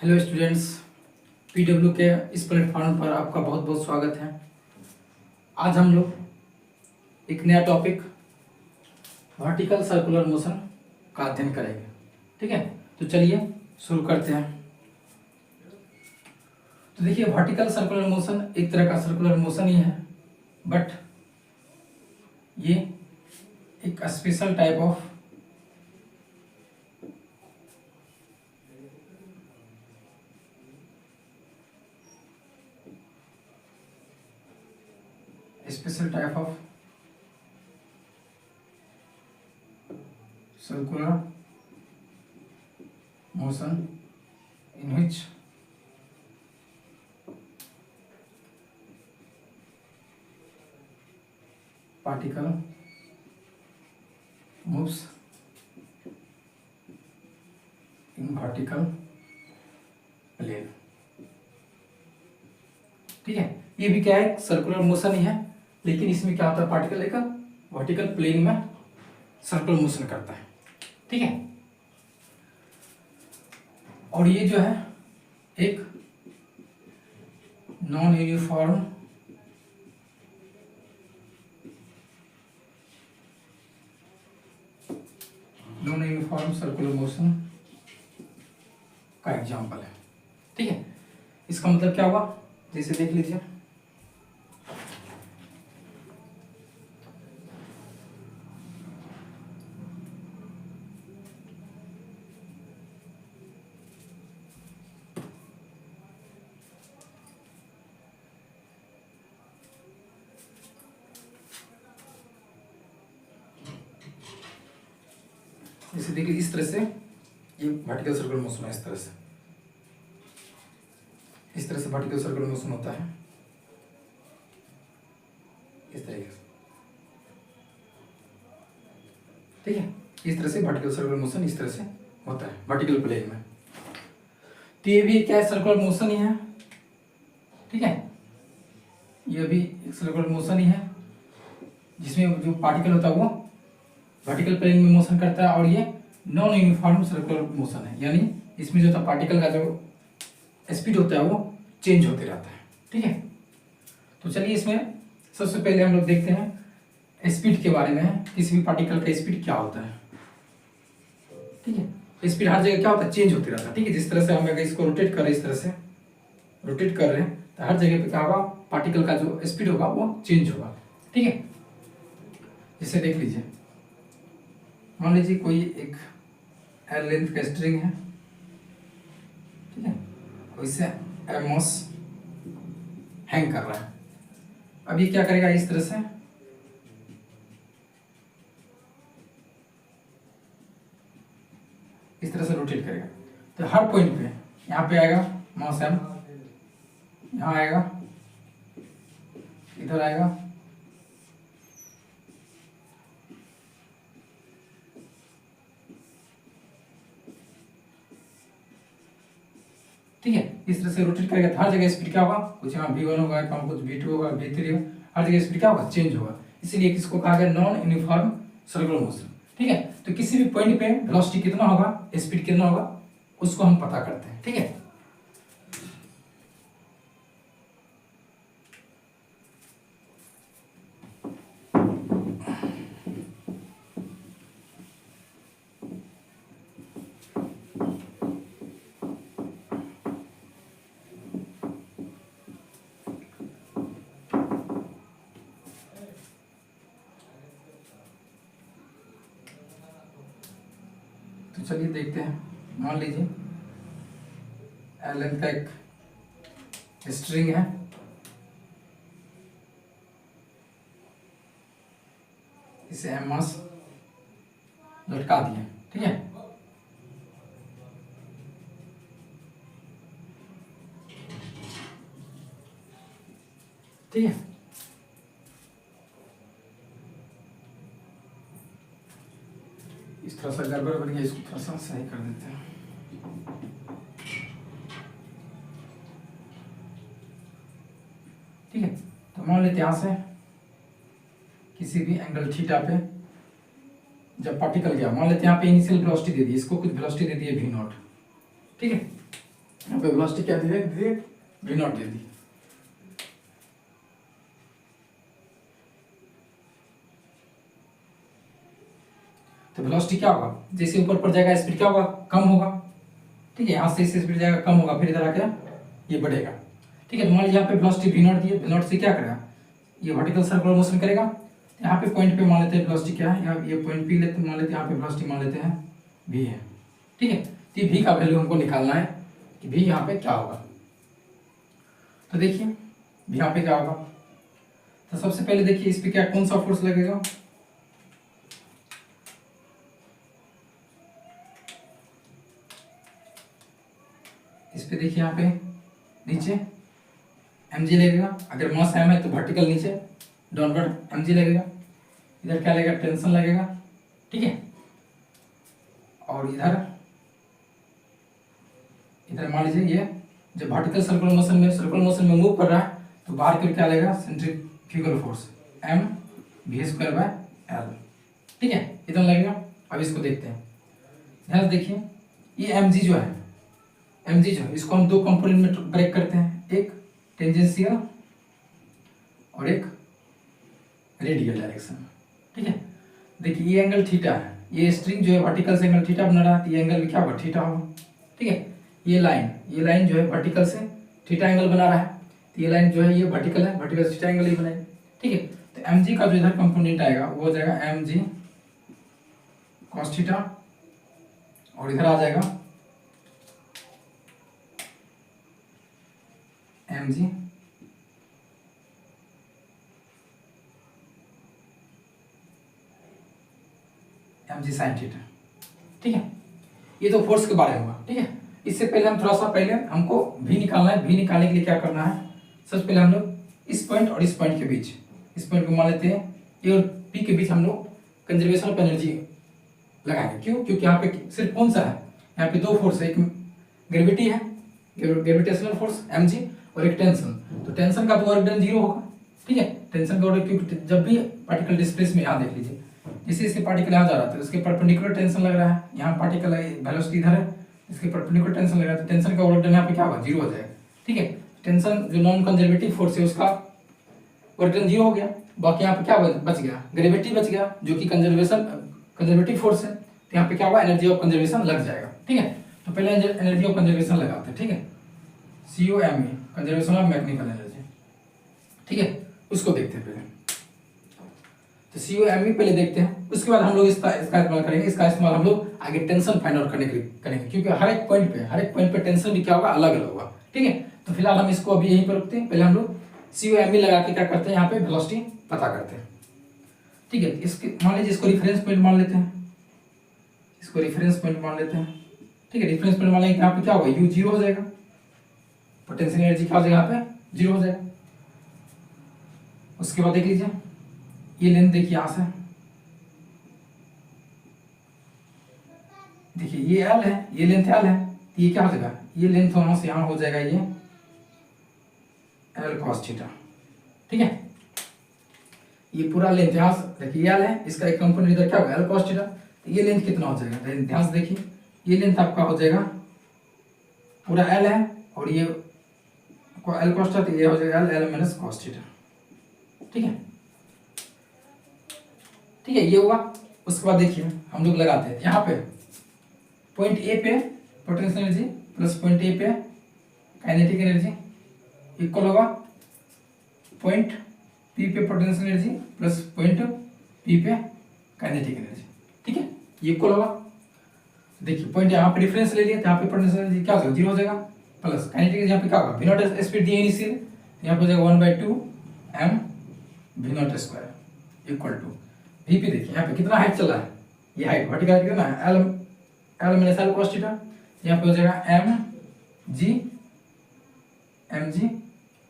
Hello students, PW के इस platform पर आपका बहुत बहुत स्वागत है। आज हम लोग एक नया टॉपिक वर्टिकल सर्कुलर मोशन का अध्ययन करेंगे। ठीक है, तो चलिए शुरू करते हैं। तो देखिए, वर्टिकल सर्कुलर मोशन एक तरह का सर्कुलर मोशन ही है, बट ये एक special type of circular motion in which particle moves in vertical plane। ठीक है, ये भी क्या है, सर्कुलर मोशन ही है, लेकिन इसमें क्या होता है, पार्टिकल एक वर्टिकल प्लेन में सर्कुलर मोशन करता है। ठीक है, और ये जो है एक नॉन यूनिफॉर्म सर्कुलर मोशन का एग्जाम्पल है। ठीक है, इसका मतलब क्या हुआ, जैसे देख लीजिए, जैसे देखिए इस तरह से ये वर्टिकल सर्कुलर मोशन है, इस तरह से वर्टिकल सर्कुलर मोशन होता है, इस तरीके से। ठीक है, इस तरह से वर्टिकल सर्कुलर मोशन इस तरह से होता है वर्टिकल प्लेन में। तो ये भी क्या है, सर्कुलर मोशन ही है। ठीक है, ये भी एक सर्कुलर मोशन ही है, जिसमें जो पार्टिकल होता है वो वर्टिकल प्लेन में मोशन करता है, और ये नॉन यूनिफॉर्म सर्कुलर मोशन है, यानी इसमें जो था पार्टिकल का जो स्पीड होता है वो चेंज होते रहता है। ठीक है, तो चलिए इसमें सबसे पहले हम लोग देखते हैं स्पीड के बारे में, किसी भी पार्टिकल का स्पीड क्या होता है। ठीक है, स्पीड हर जगह क्या होता है, चेंज होते रहता है। ठीक है, जिस तरह से हम अगर इसको रोटेट कर रहे हैं, इस तरह से रोटेट कर रहे हैं, तो हर जगह पे क्या होगा, पार्टिकल का जो स्पीड होगा वो चेंज होगा। ठीक है, जैसे देख लीजिए, मान लीजिए कोई एक एल लेंथ का स्ट्रिंग है। ठीक है, वैसे एमोस हैंग कर रहा है। अब ये क्या करेगा, इस तरह से रोटेट करेगा, तो हर पॉइंट पे यहाँ पे आएगा माउस एम, यहाँ आएगा, इधर आएगा, ठीक है, इस तरह से रोटेट करेगा, तो हर जगह स्पीड क्या होगा, कुछ यहाँ v1 होगा, कहीं कुछ v2 होगा, v3 होगा, हर जगह स्पीड क्या होगा, चेंज होगा। इसीलिए किसको कहा गया, नॉन यूनिफॉर्म सर्कुलर मोशन। ठीक है, तो किसी भी पॉइंट पे वेलोसिटी कितना होगा, स्पीड कितना होगा, उसको हम पता करते हैं। ठीक है, तो चलिए देखते हैं। मान लीजिए एल लेंथ का एक स्ट्रिंग है, इसे एम मास लटका दिए। ठीक है, ठीक है, इस थोड़ा सा गड़बड़ बन गया, इसको थोड़ा सा सही कर देते हैं। ठीक है, तो मान लेते हैं यहाँ से किसी भी एंगल थीटा पे जब पार्टिकल गया, मान लेते हैं यहाँ पे इनिशियल वेलोसिटी दे दी, इसको कुछ वेलोसिटी दे दी है v0। ठीक है, यहाँ पे वेलोसिटी क्या दे दी, वी नॉट दे दी। तो वेलोसिटी क्या होगा, जैसे ऊपर पर जाएगा स्पीड क्या होगा, कम होगा। ठीक है, यहाँ से इस स्पीड जाएगा कम होगा, फिर इधर आके ये बढ़ेगा। ठीक है, तो मान लीजिए यहाँ पे वेलोसिटी वी नॉट दी है, वी नॉट से क्या करेगा, ये वर्टिकल सर्कुलर मोशन करेगा। यहाँ पे पॉइंट पे मान लेते हैं वेलोसिटी क्या है, यहाँ ये पॉइंट पी लेते मान लेते हैं, यहाँ पे वेलोसिटी मान लेते हैं वी है। ठीक है, तो वी का वैल्यू हमको निकालना है कि वी यहाँ पे क्या होगा। तो देखिए वी यहाँ पे क्या होगा, तो सबसे पहले देखिए इस पे क्या कौन सा फोर्स लगेगा, इस पे देखिए यहाँ पे नीचे mg लगेगा। अगर मास m है तो वर्टिकल नीचे डाउनवर्ड mg लगेगा। इधर क्या लगेगा, टेंशन लगेगा। ठीक है, और इधर मान लीजिए ये जब वर्टिकल सर्कुलर मोशन में मूव कर रहा है तो बाहर की क्या लगेगा, सेंट्रीफ्यूगल फोर्स m v²/l। ठीक है, इतना लगेगा। अब इसको देखते हैं, ध्यान से देखिए ये mg जो है, इसको हम दो कंपोनेंट में ब्रेक करते हैं, एक टेंजेंशियल और एक रेडियल डायरेक्शन। ठीक है, देखिए ये एंगल थीटा है, ये स्ट्रिंग जो है वर्टिकल से एंगल थीटा बना रहा है, तो ये एंगल क्या होगा, थीटा होगा। ठीक है, ये लाइन जो है वर्टिकल से थीटा एंगल बना रहा है, तो ये लाइन जो है ये वर्टिकल है, वर्टिकल से थीटा एंगल ही बनाएगी। ठीक है, तो mg का जो इधर कंपोनेंट आएगा वो हो जाएगा mg cos थीटा, और इधर आ जाएगा mg sin थीटा। ठीक है, ये तो फोर्स के बारे में हुआ। ठीक है, इससे पहले हम थोड़ा सा पहले हमको v निकालना है। v निकालने के लिए क्या करना है, सबसे पहले हम लोग इस पॉइंट और इस पॉइंट के बीच, इस पॉइंट को मान लेते हैं ए और p के बीच हम लोग कंजर्वेशन ऑफ एनर्जी लगाएंगे। क्यों, क्योंकि यहाँ पे सिर्फ कौन सा है, यहाँ पे दो फोर्स है, एक ग्रेविटी है, ग्रेविटेशनल फोर्स mg, और एक टेंशन। तो टेंशन का तो वर्क डन 0 होगा। ठीक है, टेंशन का वर्क, क्योंकि जब भी पार्टिकल डिस्प्लेस में, यहाँ देख लीजिए जैसे इसके पार्टिकल यहाँ जा रहा था, उसके परपेंडिकुलर टेंशन लग रहा है, यहाँ पार्टिकल वेलोसिटी इधर है, इसके परपेंडिकुलर टेंशन लग रहा है, तो टेंशन का वर्क डन यहाँ पे क्या होगा, 0 हो जाएगा। ठीक है, टेंशन जो नॉन कंजर्वेटिव फोर्स है उसका वर्क डन 0 हो गया। बाकी यहाँ पे क्या बच गया, ग्रेविटी बच गया, जो कि कंजर्वेटिव फोर्स है, तो यहाँ पे क्या होगा, एनर्जी ऑफ कंजर्वेशन लग जाएगा। ठीक है, तो पहले एनर्जी ऑफ कंजर्वेशन लगाते हैं। ठीक है, COME conservation of mechanical energy. ठीक है, उसको देखते हैं पहले, तो COME पहले देखते हैं, उसके बाद हम लोग इसका इस्तेमाल करेंगे। इसका इस्तेमाल हम लोग आगे टेंशन फाइंड आउट करने के लिए करेंगे, क्योंकि हर एक पॉइंट पे टेंशन भी क्या होगा, अलग अलग होगा। ठीक है, तो फिलहाल हम इसको अभी यहीं पर रखते हैं। पहले हम लोग COME लगा के क्या करते हैं, यहाँ पे वेलोसिटी पता करते हैं। ठीक है, इसके मान लीजिए इसको रेफरेंस पॉइंट मान लेते हैं, ठीक है, रेफरेंस पॉइंट मान लेंगे, यहाँ पे क्या होगा, U 0 हो जाएगा, पोटेंशियल एनर्जी क्या हो जाएगा, यहाँ पे 0 हो जाएगा। उसके बाद देख लीजिए ये लेंथ, देखिए यहाँ से देखिए ये L है, ये लेंथ L है, तो ये क्या हो जाएगा, ये लेंथ वहां से यहाँ हो जाएगा ये L cos थीटा। ठीक है, ये पूरा लेंथ यहाँ से देखिए L है, इसका एक कंपोनेंट इधर क्या होगा, L cos थीटा, तो ये लेंथ कितना हो जाएगा, ध्यान से देखिए ये लेंथ आपका हो जाएगा पूरा L है, और ये L cos थीटा, ये हो जाएगा L माइनस cos थीटा। ठीक है, ये हुआ। उसके बाद देखिए हम लोग लगाते हैं यहाँ पे पॉइंट ए पे potential energy plus point A पे काइनेटिक एनर्जी इक्वल होगा पॉइंट पी पे potential energy plus point P पे काइनेटिक एनर्जी। ठीक है, ये इक्वल होगा। देखिए पॉइंट यहाँ पे डिफरेंस ले लिया, यहाँ पे पोटेंशियल एनर्जी क्या हो जाएगा, 0 हो जाएगा, प्लस काइनेटिक एनर्जी यहाँ पे क्या होगा, वी नॉट स्पीड दी है इनिशियल, यहाँ पे हो जाएगा 1/2 m v0² equal to v पे। देखिए यहाँ पे कितना हाइट चल रहा है, ये हाइट वर्टिकल कितना है, L minus L cos theta, यहाँ पे हो जाएगा mg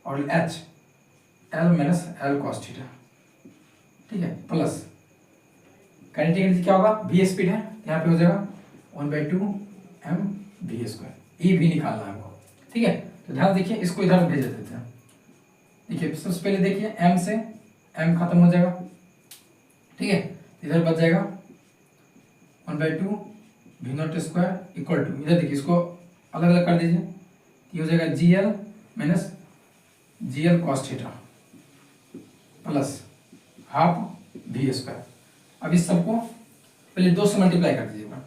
और h L minus L cos theta. ठीक है, प्लस काइनेटिक एनर्जी क्या होगा, v स्पीड है, यहाँ पे हो जाएगा 1/2 m v²। ये भी निकालना है हमको। ठीक है, तो ध्यान देखिए इसको इधर भेज देते हैं। देखिए सबसे पहले देखिए m से m खत्म हो जाएगा। ठीक है, इधर बच जाएगा 1/2 v0² इक्वल टू, इधर देखिए इसको अलग अलग कर दीजिए, ये हो जाएगा g l minus ji l cos theta plus half we square. अब इस सबको पहले 2 से मल्टीप्लाई कर दीजिएगा,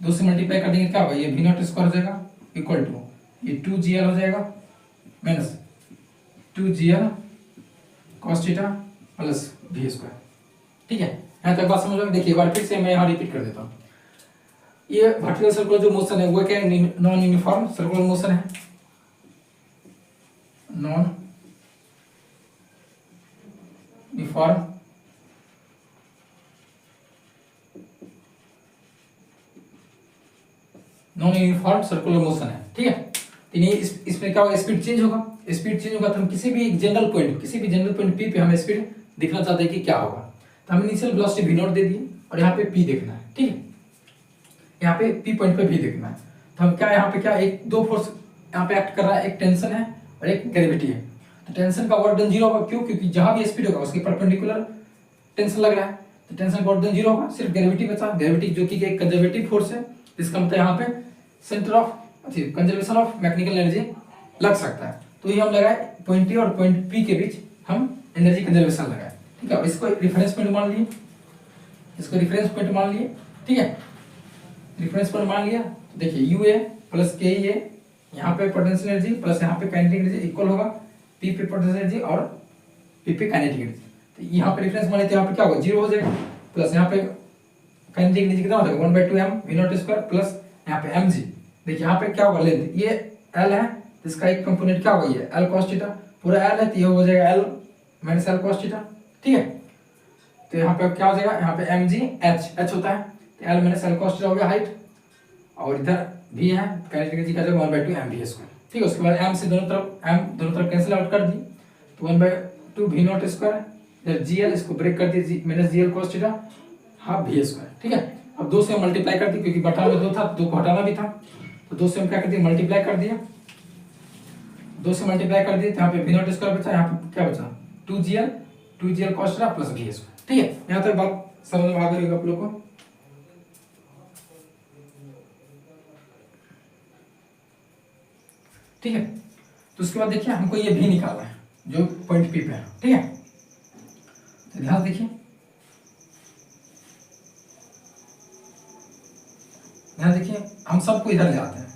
2 से मल्टीप्लाई कर देंगे क्या होगा, ये वी नॉट स्क्वायर हो जाएगा इक्वल टू ये 2gl हो जाएगा minus 2gl cos theta plus v square. ठीक है, यहाँ तक बात समझ में? देखिए एक बार फिर से मैं यहाँ रिपीट कर देता हूँ। ये वर्टिकल सर्कुलर जो मोशन है वो क्या है, नॉन यूनिफॉर्म सर्कुलर मोशन है, नॉन यूनिफॉर्म सर्कुलर मोशन है। ठीक है, इसमें क्या होगा, स्पीड चेंज होगा, स्पीड चेंज होगा तो हम किसी भी जनरल पॉइंट P पे हम स्पीड देखना चाहते हैं कि क्या होगा, तो हम initial velocity v not they दिए और यहाँ पे P देखना है। ठीक है, यहाँ पे P पॉइंट पे V देखना है, तो हम क्या यहाँ पे क्या एक दो फोर्स यहाँ पे एक्ट कर रहा है, एक टेंशन है और एक ग्रेविटी है। तो टेंशन का वर्क डन 0 होगा, क्यों? क्योंकि जहां भी स्पीड होगा उसके परपेंडिकुलर टेंशन लग रहा है, तो टेंशन का वर्क डन 0 होगा, सिर्फ ग्रेविटी बचा। ग्रेविटी जो कि एक कंजर्वेटिव फोर्स है, इसका मतलब यहाँ पे centre of conservation of mechanical energy लग सकता है। तो ये हम लगाए पॉइंट P और पॉइंट P के बीच हम एनर्जी कंजर्वेशन लगाए। ठीक है, इसको रेफरेंस पॉइंट मान लिए, इसको रेफरेंस पॉइंट मान लिए। ठीक है, रेफरेंस पॉइंट मान लिया, तो देखिए UA प्लस KEA यहाँ पे पोटेंशियल एनर्जी प्लस यहाँ पे काइनेटिक एनर्जी इक्वल होगा P पे पोटेंशियल एनर्जी और P पे काइनेटिक एनर्जी। तो यहाँ पे रेफरेंस माने तो यहाँ पे क्या होगा, 0 हो जाएगा, प्लस यहाँ पे काइनेटिक एनर्जी कितना हो जाएगा 1/2m v not square plus यहाँ पे mg। देखिए यहाँ पे क्या होगा, लेंथ ये L है, तो इसका एक कंपोनेंट क्या होगा, ये L cos थीटा, पूरा L है तो ये हो जाएगा L minus L cos theta. ठीक है, तो यहाँ पे क्या हो जाएगा, यहाँ पे mg h होता है, तो L minus L cos theta हो गया हाइट, और इधर v है काइनेटिक एनर्जी का जाएगा 1/2 mv स्क्वायर। ठीक है, उसके बाद m से दोनों तरफ कैंसिल आउट कर दी, तो 1/2 v नॉट स्क्वायर, इधर gl इसको ब्रेक कर दिया minus gl cos theta half v square. ठीक है, अब 2 से हम मल्टीप्लाई कर दी, क्योंकि बटा में 2 था, 2 को हटाना भी था, तो 2 से हम क्या कर दिए, मल्टीप्लाई कर दिया, 2 से मल्टीप्लाई कर दिए, तो यहाँ पे v नॉट स्क्वायर बचा, यहाँ पे क्या बचा 2gl cos theta plus v square. ठीक है, यहाँ तक बात समझ में आ गई होगी आप लोगों को। ठीक है, तो उसके बाद देखिए हमको ये भी निकालना है जो पॉइंट P पे है। ठीक है, तो ध्यान देखिए, ध्यान देखिए, हम सबको इधर ले आते हैं,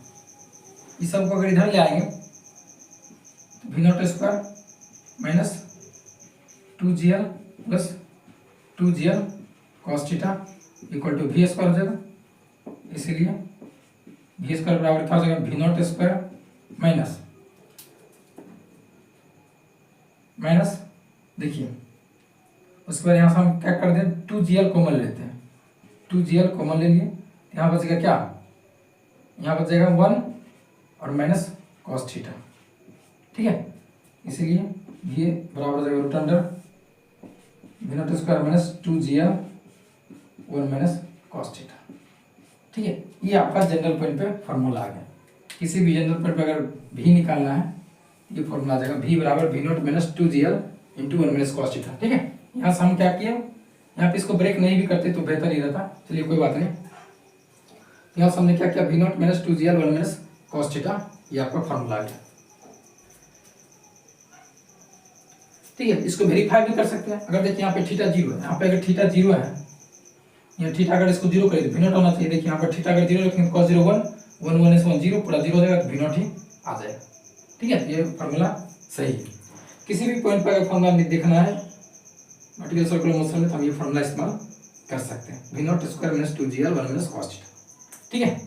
इस सबको अगर इधर ले आएंगे तो v not square minus 2gl plus 2gl cos theta equal to v square हो जाएगा, इसीलिए v स्क्वायर बराबर क्या हो जाएगा, v नॉट स्क्वायर माइनस देखिए, उसके बाद यहाँ से हम क्या कर दें, 2gl कॉमन लेते हैं, 2gl कॉमन ले लिए, यहाँ बचेगा क्या, यहाँ बचेगा 1 और माइनस cos थीटा। ठीक है, इसीलिए ये बराबर हो जाएगा root under v not square minus 2gl 1 minus cos theta. ठीक है, ये आपका जनरल पॉइंट पे फॉर्मूला आ गया। किसी भी जनरल पॉइंट पे अगर v निकालना है, ये फॉर्मूला आ जाएगा v बराबर v not minus 2gl into 1 minus cos theta. ठीक है, यहाँ से हम क्या किए, यहाँ पे इसको ब्रेक नहीं भी करते तो बेहतर ही रहता, चलिए कोई बात नहीं। यहाँ से हमने क्या किया, v not minus 2gl 1 minus cos theta, ये आपका फॉर्मूला आ गया। ठीक है, इसको वेरीफाई भी कर सकते हैं, अगर देखिए यहाँ पे थीटा 0 है, यहाँ पे अगर थीटा 0 है, यहाँ थीटा अगर इसको 0 कर दे, v नॉट होना चाहिए, देखिए यहाँ पर थीटा अगर 0 रखेंगे cos 0 1 1 1 is 1 0 पूरा 0 हो जाएगा, तो v नॉट ही आ जाएगा। ठीक है, ये फॉर्मूला सही है। किसी भी पॉइंट पर अगर फॉर्मूला देखना है वर्टिकल सर्कुलर मोशन में, तो हम ये फॉर्मूला इस्तेमाल कर सकते हैं, v not square minus 2gl 1 minus cos theta. ठीक है,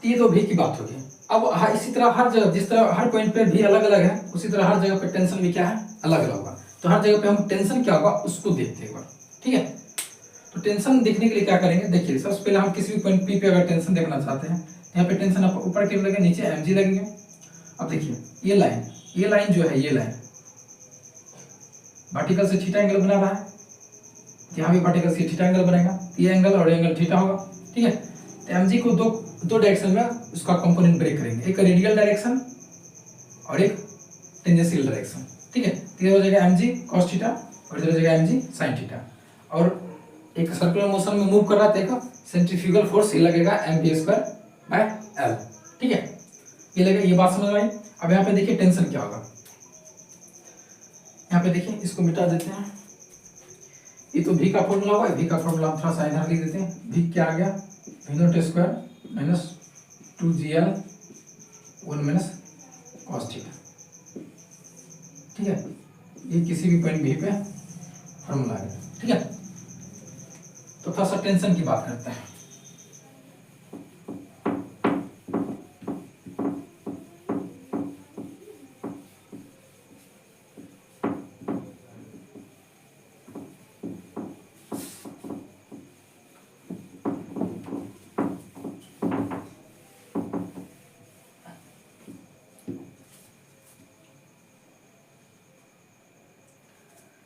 ये तो v की बात होगी। अब इसी तरह हर जगह, जिस तरह हर पॉइंट पे भी अलग अलग है, उसी तरह हर जगह पे टेंशन भी क्या है, अलग अलग होगा। तो हर जगह पे हम टेंशन क्या होगा उसको देखते हैं एक बार। ठीक है, तो टेंशन देखने के लिए क्या करेंगे, देखिए सबसे पहले हम किसी भी पॉइंट P पे अगर टेंशन देखना चाहते हैं, यहाँ पे टेंशन आप ऊपर के लगेंगे, नीचे mg लगेंगे। अब देखिए ये लाइन जो है, ये लाइन वर्टिकल से थीटा एंगल बना रहा है, यहाँ भी वर्टिकल से थीटा एंगल बनेगा, ये एंगल और एंगल थीटा होगा। ठीक है, तो mg को दो डायरेक्शन में उसका कंपोनेंट ब्रेक करेंगे, एक रेडियल डायरेक्शन और एक टेंजेंशियल डायरेक्शन। ठीक है, तो ये हो जाएगा mg cos थीटा और इधर हो जाएगा mg sin थीटा, और एक सर्कुलर मोशन में मूव कर रहा था, एक सेंट्रीफ्यूगल फोर्स ये लगेगा mv स्क्वायर बाय l। ठीक है, ये लगा, ये बात समझ आई। अब यहाँ पे देखिए टेंशन क्या होगा, यहाँ पे देखिए इसको मिटा देते हैं। ये तो v का फॉर्मूला होगा, v का फॉर्मूला हम थोड़ा सा इधर लिख देते हैं। v क्या आ गया, v not square minus 2gl 1 minus cos theta. ठीक है, ये किसी भी पॉइंट v पे फॉर्मूला है। ठीक है, तो थोड़ा सा टेंशन की बात करते हैं।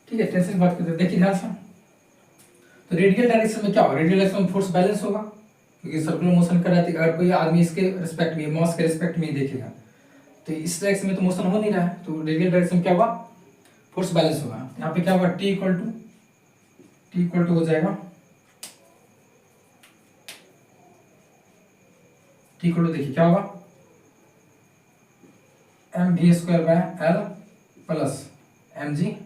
ठीक है, टेंशन की बात करते हैं। देखिए ध्यान से, तो रेडियल डायरेक्शन में क्या होगा, रेडियल डायरेक्शन में फोर्स बैलेंस होगा, क्योंकि सर्कुलर मोशन कर रहा है। अगर कोई आदमी इसके रिस्पेक्ट में, मास के रिस्पेक्ट में ही देखेगा, तो इस डायरेक्शन में तो मोशन हो नहीं रहा है, तो रेडियल डायरेक्शन में क्या होगा, फोर्स बैलेंस होगा। यहाँ पे क्या होगा, टी इक्वल टू हो जाएगा, टी इक्वल टू देखिए क्या होगा, m we square by L plus M g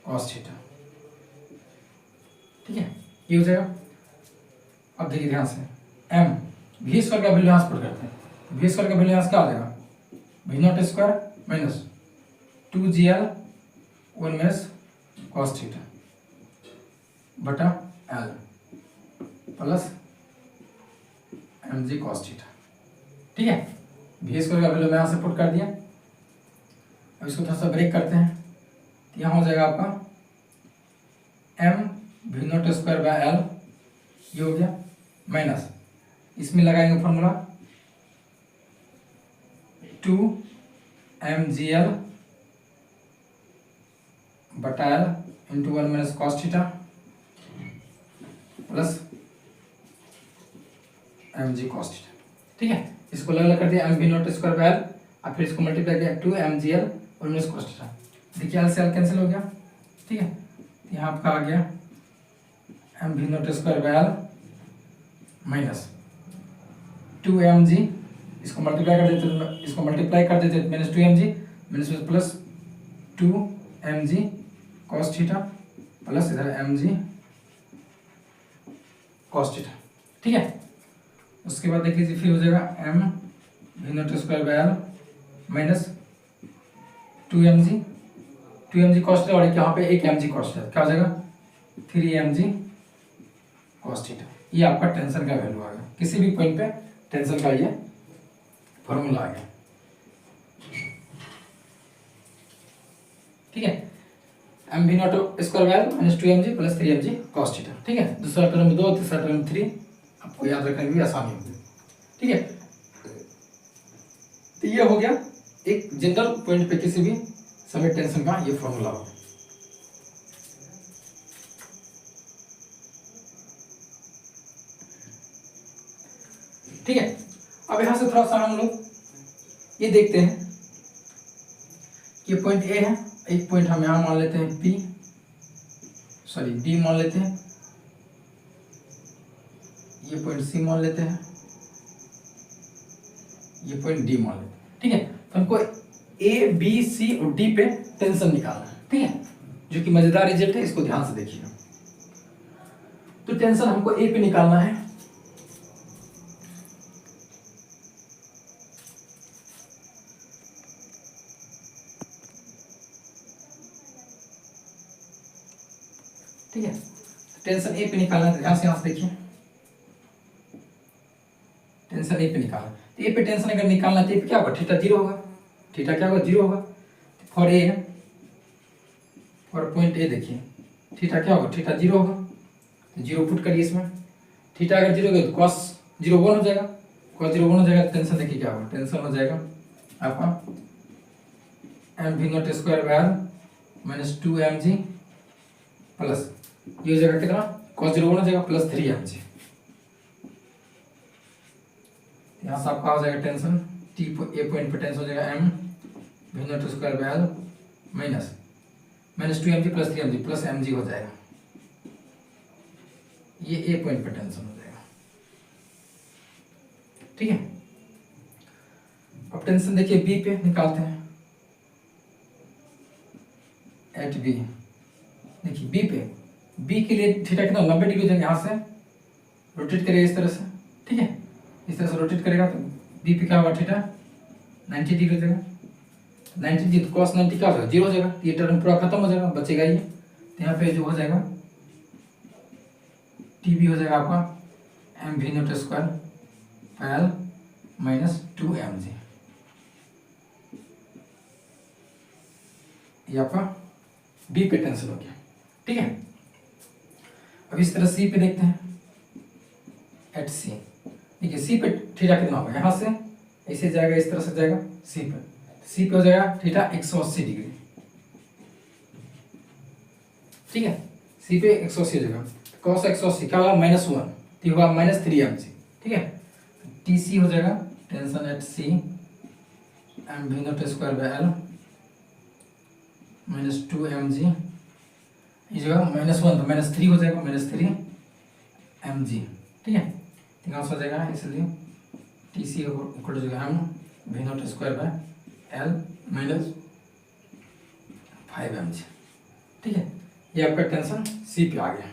cos theta. ठीक है, ये हो जाएगा। अब देखिए ध्यान से, एम वी स्क्वायर का वैल्यू यहाँ से पुट करते हैं। वी स्क्वायर का वैल्यू यहाँ से क्या आ जाएगा, v not square minus 2gl 1 minus cos theta बटा l plus M g cos theta. ठीक है, वी स्क्वायर का वैल्यू मैं यहाँ से पुट कर दिया। अब इसको थोड़ा सा ब्रेक करते हैं, तो यहाँ हो जाएगा आपका m we not square by l, ये हो गया, माइनस इसमें लगाएंगे फॉर्मूला 2mgl बटा l into 1 minus cos theta plus M g cos theta. ठीक है, इसको अलग अलग कर दिया, m we not square by L, और फिर इसको मल्टीप्लाई किया 2mgl 1 माइनस कॉस थीटा। देखिए एल से एल कैंसिल हो गया। ठीक है, यहाँ आपका आ गया m we not square by L minus 2mg, इसको मल्टीप्लाई कर देते minus 2mg minus plus 2mg cos theta plus इधर mg कॉस थीटा। ठीक है, उसके बाद देख लीजिए फिर हो जाएगा M we not square by L minus 2mg cos theta, और यहाँ पे एक mg कॉस थीटा, क्या हो जाएगा 3mg कॉस थीटा। ये आपका टेंशन का वैल्यू आ गया, किसी भी पॉइंट पे टेंशन का ये फॉर्मूला आ गया। ठीक है, M we not square by minus 2mg plus 3mg cos theta. ठीक है, दूसरा टर्म 2, तीसरा टर्म 3, आपको याद रखने में भी आसानी होगी। ठीक है, तो ये हो गया एक जनरल पॉइंट पे किसी भी समय टेंशन का ये फॉर्मूला होगा। ठीक है, अब यहां से थोड़ा सा हम लोग ये देखते हैं कि पॉइंट ए है, एक पॉइंट हम यहां मान लेते हैं पी, सॉरी डी मान लेते हैं, ये पॉइंट सी मान लेते हैं, ये पॉइंट डी मान लेते हैं। ठीक है, तो हमको ए बी सी और डी पे टेंशन निकालना है। ठीक है, जो कि मजेदार रिजल्ट है, इसको ध्यान से देखिएगा। तो टेंशन हमको ए पे निकालना है। ठीक है, टेंशन ए पे निकालना है, ध्यान से यहां से देखिए, टेंशन ए पे निकालना। तो ए पे टेंशन अगर निकालना तो क्या होगा, थीटा 0 होगा। थीटा क्या होगा, 0 होगा। For a, for point A देखिए, थीटा क्या होगा, थीटा 0 होगा, तो 0 पुट करिए इसमें। थीटा अगर 0 होगा तो कॉस 0 1 हो जाएगा, कॉस 0 1 हो जाएगा, तो टेंशन देखिए क्या होगा, टेंशन हो जाएगा आपका m we not square by r minus 2mg plus ये हो जाएगा कितना, cos 0 1 हो जाएगा प्लस 3mg। यहाँ से आपका हो जाएगा टेंशन टी ए पॉइंट पे टेंशन हो जाएगा M we not square by L minus 2mg plus 3mg plus mg हो जाएगा। ये ए पॉइंट पे टेंशन हो जाएगा। ठीक है, अब टेंशन देखिए बी पे निकालते हैं, एट बी। देखिए बी पे, बी के लिए थीटा कितना 90 डिग्री हो जाएगा, यहाँ से रोटेट करेगा इस तरह से, ठीक है, इस तरह से रोटेट करेगा तो बी पे क्या होगा थीटा 90 डिग्री हो जाएगा। 90 डिग्री तो cos 90 क्या हो जाएगा 0 हो जाएगा, ये टर्म पूरा खत्म हो जाएगा, बचेगा ये। तो यहाँ पे जो हो जाएगा टी बी हो जाएगा आपका m we not square l minus 2 M G, ये आपका बी पे टेंशन हो गया, ठीक है। अब इस तरह सी पे देखते हैं, एट सी। देखिए सी पे थीटा कितना होगा, यहाँ से ऐसे जाएगा, इस तरह से जाएगा सी पे, सी पे हो जाएगा थीटा 180 डिग्री, ठीक है, सी पे 180 हो जाएगा। cos 180 क्या होगा -1, तो होगा -3 एम जी, ठीक है। टी सी हो जाएगा tension at C m we not square by L minus 2 M g, इस जगह -1 तो -3 हो जाएगा, -3 एम जी, ठीक है। यहाँ से हो जाएगा, इसलिए टी सी इक्वल हो जाएगा M we not square by L minus 5 M G, ठीक है। ये आपका टेंशन सी पे आ गया,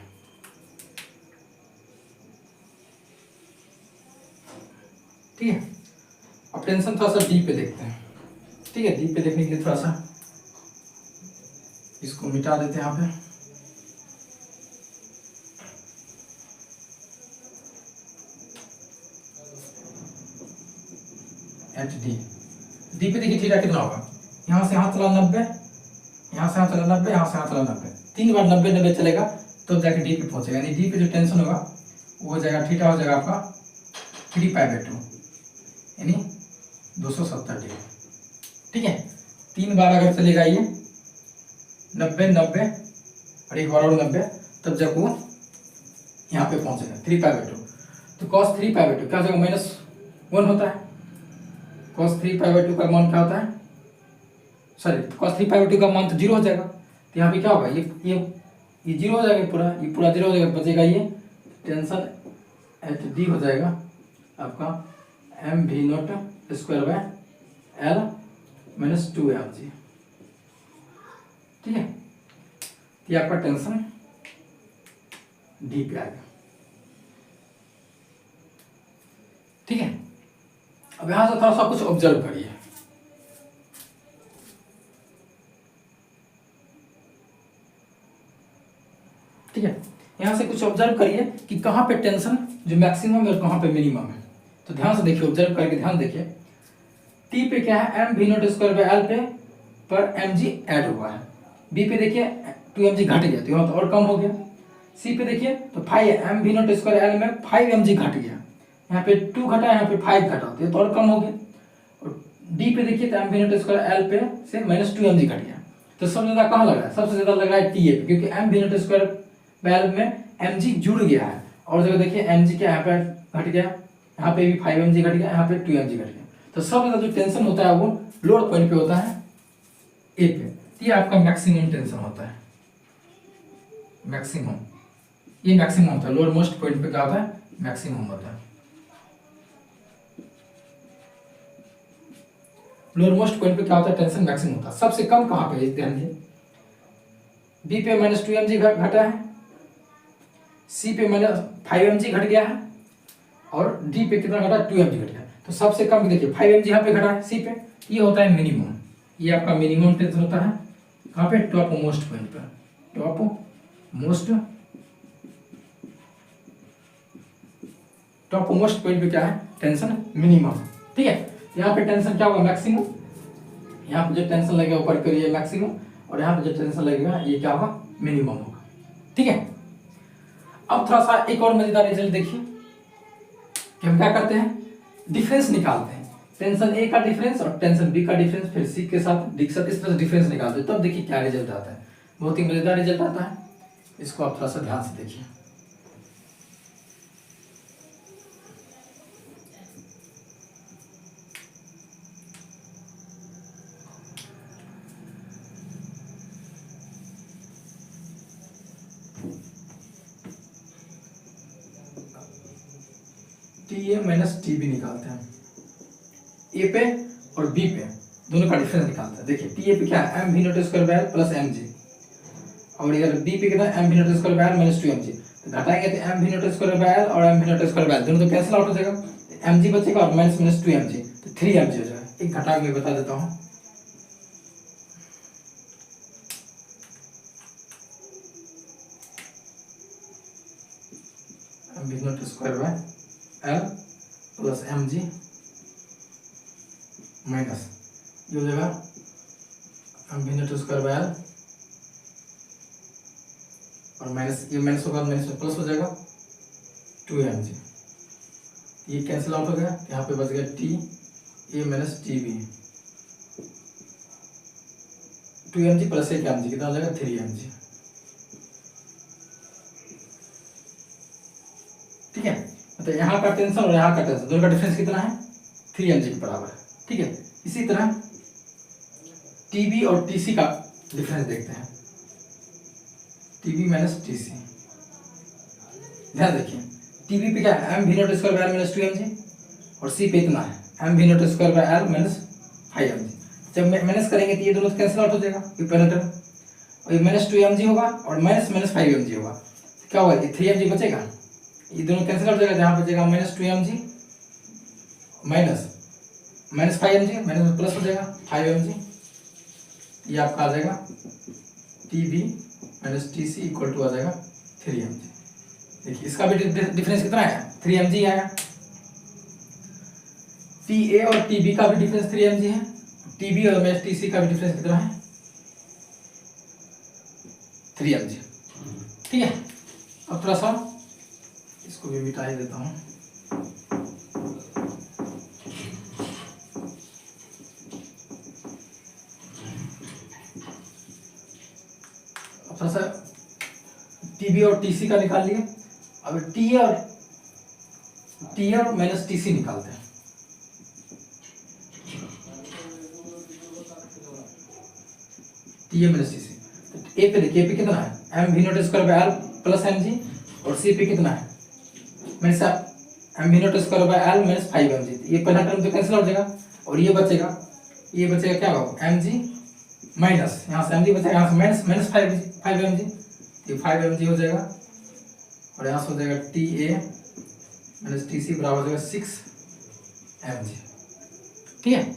ठीक है। अब टेंशन थोड़ा सा डी पे देखते हैं, ठीक है। डी पे देखने के लिए थोड़ा सा इसको मिटा देते हैं यहाँ पे, एच डी। डी पे देखिए थीटा कितना होगा, यहाँ से यहाँ चला 90, यहाँ से यहाँ चला 90, यहाँ से यहाँ चला 90, 3 बार 90 90 चलेगा तो जाके डी पे पहुंचेगा, यानी डी पे जो टेंशन होगा वो हो जाएगा थीटा हो जाएगा आपका 3π/2 यानी 270 डिग्री, ठीक है। 3 बार अगर चलेगा ये 90 90 और एक बार और 90, तब जब वो यहाँ पे पहुंचेगा 3π/2, तो cos 3π/2 क्या हो जाएगा -1 होता है। cos 3π/2 का मान क्या होता है, सॉरी cos 3π/2 का मान तो 0 हो जाएगा, तो यहाँ पे क्या होगा ये 0 हो जाएगा, ये पूरा 0 हो जाएगा, बचेगा ये टेंशन एच डी हो जाएगा आपका m we not square by L minus 2 M G, ठीक है। ये आपका टेंशन डी पे आएगा, ठीक है। अब यहां से थोड़ा सा कुछ ऑब्जर्व करिए, ठीक है। यहां से कुछ ऑब्जर्व करिए कि कहां पे टेंशन जो मैक्सिमम है और कहां पे मिनिमम है, तो ध्यान से देखिए, ऑब्जर्व करके ध्यान देखिए। टी पे क्या है M we not square by l पे पर एम जी एड हुआ है, बी पे देखिए 2 एम जी घट गया तो यहाँ तो और कम हो गया, सी पे देखिए तो 5 m we not square l में 5 एम जी घट गया, यहाँ पे 2 घटा, यहाँ पे 5 घटा तो ये तो और कम हो गया, और डी पे देखिए तो m we not square l पे से -2 एम जी घट गया, तो सबसे ज्यादा कहाँ लग रहा है, सबसे ज्यादा लग रहा है टी ए पे, क्योंकि M we not square by L में एम जी जुड़ गया है, और जगह देखिए एम जी क्या यहाँ पे घट गया, यहाँ पे भी 5 एम जी घट गया, यहाँ पे 2 एम जी घट गया, तो सबसे ज्यादा जो टेंशन होता है वो लोअर पॉइंट पे होता है ए पे, ये आपका मैक्सिमम टेंशन होता है, मैक्सिमम, ये मैक्सिमम होता है, लोअर मोस्ट पॉइंट पे क्या होता है मैक्सिमम होता है, लोअर मोस्ट पॉइंट पे क्या होता है टेंशन मैक्सिमम होता है। सबसे कम कहां पे है ध्यान दिए, बी पे -2 एम जी घटा है, सी पे -5 एम जी घट गया है, और डी पे कितना घटा 2 एम जी घट गया, तो सबसे कम देखिए 5 एम जी यहाँ पे घटा है सी पे, ये होता है मिनिमम, ये आपका मिनिमम टेंशन होता है कहाँ पे, टॉप मोस्ट पॉइंट पे, टॉप मोस्ट पॉइंट पे क्या है टेंशन मिनिमम, ठीक है। यहाँ पे टेंशन क्या होगा मैक्सिमम, यहाँ पे जो टेंशन लगेगा ऊपर करिए मैक्सिमम, और यहाँ पे जो टेंशन लगेगा ये क्या होगा मिनिमम होगा, ठीक है। अब थोड़ा सा एक और मजेदार रिजल्ट देखिए कि हम क्या करते हैं, डिफरेंस निकालते हैं, टेंशन ए का डिफरेंस और टेंशन बी का डिफरेंस, फिर सी के साथ इस तरह से डिफरेंस निकालते हैं, तब देखिए क्या रिजल्ट आता है, बहुत ही मजेदार रिजल्ट आता है, इसको आप थोड़ा सा ध्यान से देखिए। T A minus T B निकालते हैं, ए पे और बी पे दोनों का डिफरेंस निकालते हैं। देखिए टी ए पे क्या है, M we not square by L plus M G, और इधर बी पे कितना है, M we not square by L minus 2 M g. तो घटाएंगे तो m we not square by L और m we not square by l दोनों तो कैंसिल आउट हो जाएगा, एम जी बचेगा और माइनस माइनस 2 एम जी, तो 3 एम जी हो जाएगा। एक घटा के बता देता हूँ, M we not square by L plus M G minus ये हो जाएगा M we not square by L और माइनस ये माइनस होगा, माइनस में प्लस हो जाएगा 2 एम जी, ये कैंसिल आउट हो गया, यहाँ पे बच गया T A minus T B, 2 M G plus 1 M G कितना हो जाएगा 3 एम जी। ठीक है, मतलब यहाँ का टेंशन और यहाँ का टेंशन दोनों का डिफरेंस कितना है, 3 एम जी के बराबर है। ठीक है, इसी तरह टीबी और टीसी का डिफरेंस देखते हैं, टीबी माइनस टीसी। ध्यान देखिए टीबी पे क्या है, M we not square by L minus 2 M G, और सी पे इतना है M we not square by L minus 5 M G. जब माइनस करेंगे तो ये दोनों कैंसिल आउट हो जाएगा, ये पहला टर्म, और ये माइनस 2 एम जी होगा और माइनस माइनस 5 एम जी होगा, क्या होगा, ये 3 एम जी बचेगा, ये दोनों कैंसिल आउट हो जाएगा, जहाँ बचेगा minus 2 M G minus minus 5 M G, minus में प्लस हो जाएगा 5 एम जी, ये आपका आ जाएगा T B minus T C equal to आ जाएगा 3 एम जी। देखिए इसका भी डिफरेंस कितना आया, 3 एम जी आया। टी ए और टी बी का भी डिफरेंस 3 एम जी है, टी बी और माइनस टी सी का भी डिफरेंस कितना है, 3 एम जी। ठीक है, अब थोड़ा सा इसको भी मिटा ही देता हूँ। थोड़ा सा टीबी और टीसी का निकाल लिए, अब टी और माइनस टीसी निकालते हैं। T A minus TC, A पे देखिए, ए पे कितना है, M we not square by L plus M G, और सी पे कितना है minus M we not square by L minus 5 M G. ये पहला टर्म तो कैंसिल हो जाएगा, और ये बचेगा क्या होगा, एम जी माइनस यहाँ से एम जी बचेगा, यहाँ से माइनस माइनस 5 एम जी, ये 5 एम जी हो जाएगा, और यहाँ से हो जाएगा T A minus T C बराबर हो जाएगा 6 एम जी। ठीक है,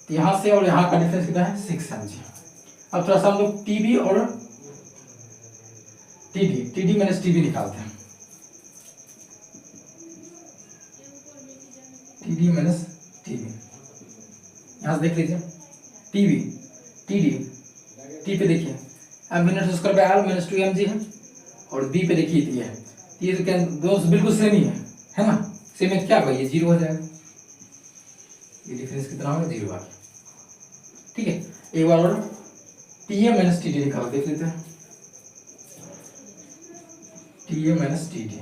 यहाँ से और यहाँ का डिफरेंस कितना है, 6 एम जी। अब थोड़ा सा हम लोग टीबी और टीडी माइनस टीबी निकालते हैं, टीडी माइनस टीबी, यहाँ से देख लीजिए टीबी टी पे देखिए M we not square by L minus 2 M G है, और बी पे देखिए ये तो क्या दोनों बिल्कुल सेम ही है ना, सेम है, क्या होगा ये 0 हो जाएगा, ये डिफरेंस कितना होगा, 0 आ गया। ठीक है, एक बार और T A minus T D निकाल देख लेते हैं, T A minus T D,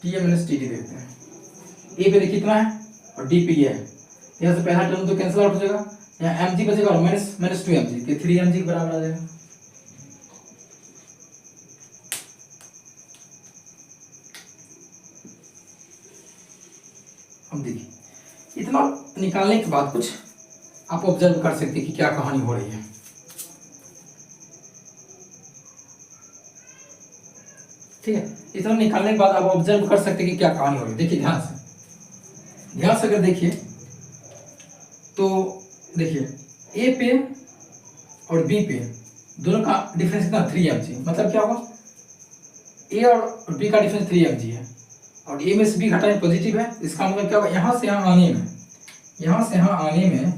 T A minus T D देखते हैं, ए पे देखिए कितना है और डी पे ये है, यहाँ से पहला टर्म तो कैंसिल आउट हो जाएगा, यहाँ एम जी बचेगा और माइनस माइनस 2 एम जी, तो 3 एम जी के बराबर आ जाएगा। हम देखिए इतना निकालने के बाद कुछ आप ऑब्जर्व कर सकते हैं कि क्या कहानी हो रही है। ठीक है, इतना निकालने के बाद आप ऑब्जर्व कर सकते हैं कि क्या कहानी हो रही है। देखिए ध्यान से अगर देखिए तो देखिए ए पे और बी पे दोनों का डिफरेंस कितना, 3 एम जी, मतलब क्या होगा, ए और बी का डिफरेंस 3 एम जी है, और ए में से बी घटाएं पॉजिटिव है, इसका मतलब क्या होगा, यहाँ से यहाँ आने में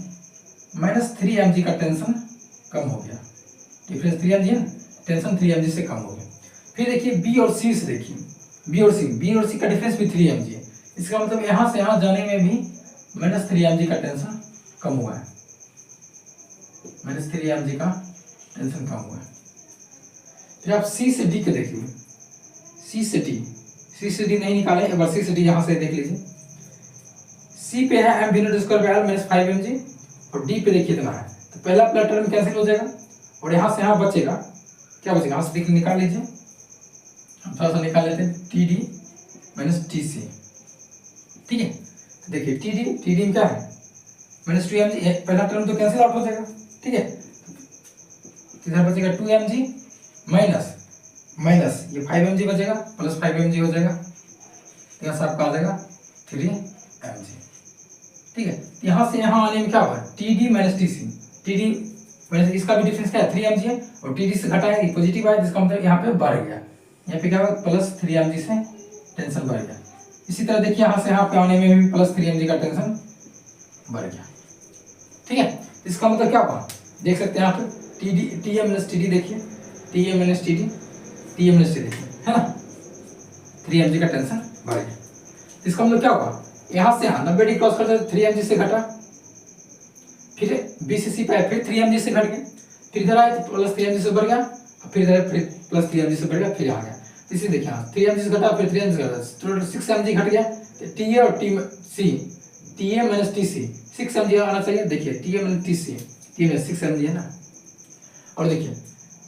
माइनस 3 एम जी का टेंशन कम हो गया, डिफरेंस 3 एम जी है, टेंशन 3 एम जी से कम हो गया। फिर देखिए बी और सी से देखिए, बी और सी का डिफरेंस भी 3 एम जी है, इसका मतलब यहाँ से यहाँ जाने में भी माइनस 3 एम जी का टेंशन कम हुआ है, माइनस 3 एम जी का टेंशन कम हुआ है। फिर आप सी से डी के देखिए, सी से डी नहीं निकाले, एक बार सी से डी यहाँ से देख लीजिए, सी पे है M we not square by L minus 5 M G, और डी पे देखिए इतना है, तो पहला प्लस टर्म कैंसिल हो जाएगा, और यहाँ से यहाँ बचेगा, क्या बचेगा, यहाँ से देखिए निकाल लीजिए, हम थोड़ा सा निकाल लेते हैं, T D minus T C, ठीक है। तो देखिए टी डी में क्या है माइनस 2mg, पहला टर्म तो कैंसिल आउट हो जाएगा, ठीक है। इधर बचेगा 2mg माइनस माइनस ये 5mg बचेगा प्लस 5mg हो जाएगा, तो यहाँ से आपका आ जाएगा 3mg, ठीक है। यहाँ से यहाँ आने में क्या होगा T D minus T C, T D minus इसका भी डिफरेंस क्या है 3mg है, और टी डी से घटा है पॉजिटिव है, जिसका मतलब यहाँ पे बढ़ गया, यहाँ पे क्या होगा प्लस 3mg से टेंशन बढ़ गया। इसी तरह देखिए यहाँ से यहाँ पे आने में भी प्लस 3mg का टेंशन बढ़ गया, ठीक है। इसका मतलब क्या हुआ देख सकते हैं यहाँ पे T M minus T D, देखिए T M minus T D, T M minus T देखिए है ना, 3mg का टेंशन बढ़ गया। इसका मतलब क्या होगा यहाँ से यहाँ 90 डिग्री क्रॉस करते 3mg से घटा, फिर बी से सी पे आए फिर 3mg से घट गया, फिर इधर आए तो प्लस 3mg से बढ़ गया, फिर इधर फिर प्लस 3mg से बढ़ गया, फिर आ गया। इसी देखिए यहाँ 3mg से घटा फिर 3mg से घटा, टोटल 6mg घट गया। तो टी ए और T C, T A minus T C 6mg आना चाहिए, देखिए T A minus T C, T में 6mg है ना। और देखिए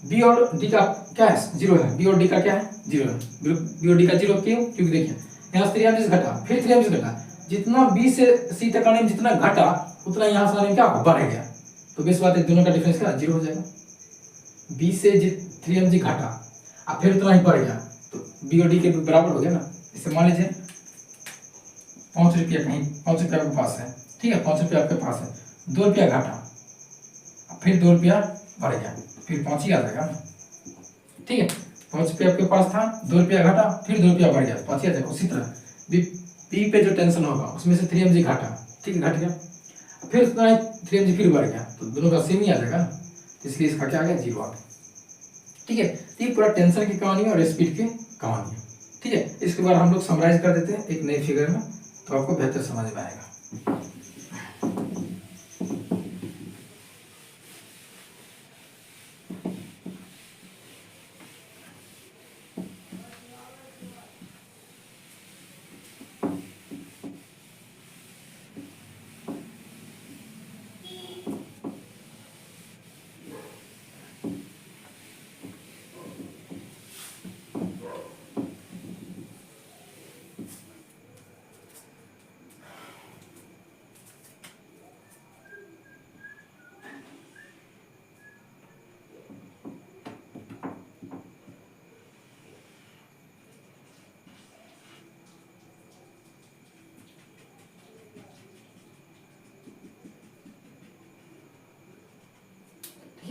बी और डी का क्या है जीरो है, बी और डी का क्या है जीरो है, बी और डी का जीरो क्यों, क्योंकि देखिए यहाँ से 3mg से घटा फिर 3mg से घटा, जितना बी से सी तक आने में जितना घटा उतना यहाँ से आने में क्या बढ़ गया, तो बेस बात है दोनों का डिफरेंस क्या जीरो हो जाएगा। बी से 3mg घटा अब फिर उतना ही बढ़ गया, तो बी और डी के बराबर हो गया ना। इसे मान लीजिए 5 रुपया कहीं 5 रुपया आपके पास है, ठीक है 5 रुपया आपके पास है, 2 रुपया घटा फिर 2 रुपया बढ़ गया, फिर 5 ही आ जाएगा ना, ठीक है। 5 रुपया आपके पास था, 2 रुपया घटा फिर 2 रुपया बढ़ गया, 5 ही आ जाएगा। उसी तरह बी पे जो टेंशन होगा उसमें से 3mg घटा, ठीक है घट गया, फिर उतना 3mg फिर बढ़ गया, तो दोनों का सेम ही आ जाएगा ना, इसलिए इसका क्या आ गया जीरो आ गया, ठीक है। तो ये पूरा टेंशन की कहानी और स्पीड की कहानी है, ठीक है। इसके बाद हम लोग समराइज कर देते हैं एक नई फिगर में, तो आपको बेहतर समझ में आएगा।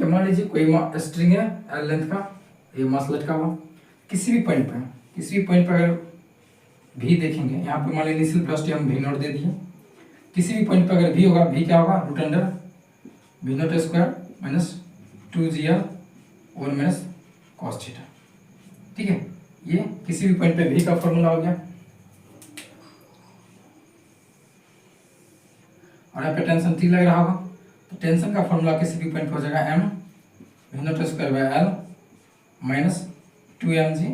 मान लीजिए कोई स्ट्रिंग है एल लेंथ का, ये मास लटका हुआ किसी भी पॉइंट पर अगर भी देखेंगे, यहाँ पे मान लीजिए इनिशियल वेलोसिटी हम v नॉट दे दिए, किसी भी पॉइंट पर अगर v होगा, v क्या होगा root under v not square minus 2gr 1 minus cos theta, ठीक है। ये किसी भी पॉइंट पे v का फॉर्मूला हो गया, और यहाँ पे टेंशन t लग रहा होगा, तो टेंशन का फॉर्मूला किसी भी पॉइंट पे हो जाएगा m v not square bye l minus 2mg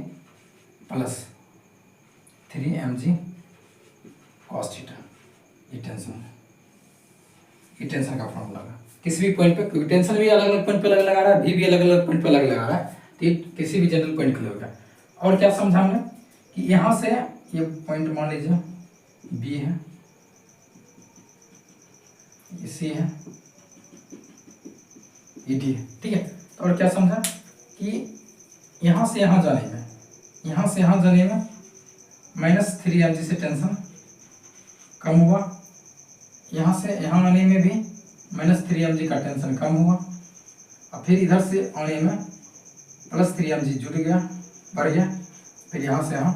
plus 3mg cos theta. ये टेंशन का फॉर्मूला है। किसी भी पॉइंट पे, क्योंकि टेंशन भी अलग अलग पॉइंट पे अलग लगा रहा है, भी अलग अलग पॉइंट पे अलग लगा रहा है, तो ये किसी भी जनरल पॉइंट के लिए होगा। और क्या समझा हमने कि यहाँ से ये पॉइंट मान लीजिए बी है, ये सी है, ये डी है, ठीक है। तो और क्या समझा कि यहाँ से यहाँ जाने में माइनस 3mg से टेंशन कम हुआ, यहाँ से यहाँ आने में भी माइनस 3mg का टेंशन कम हुआ, और फिर इधर से आने में प्लस 3mg जुड़ गया बढ़ गया, फिर यहाँ से यहाँ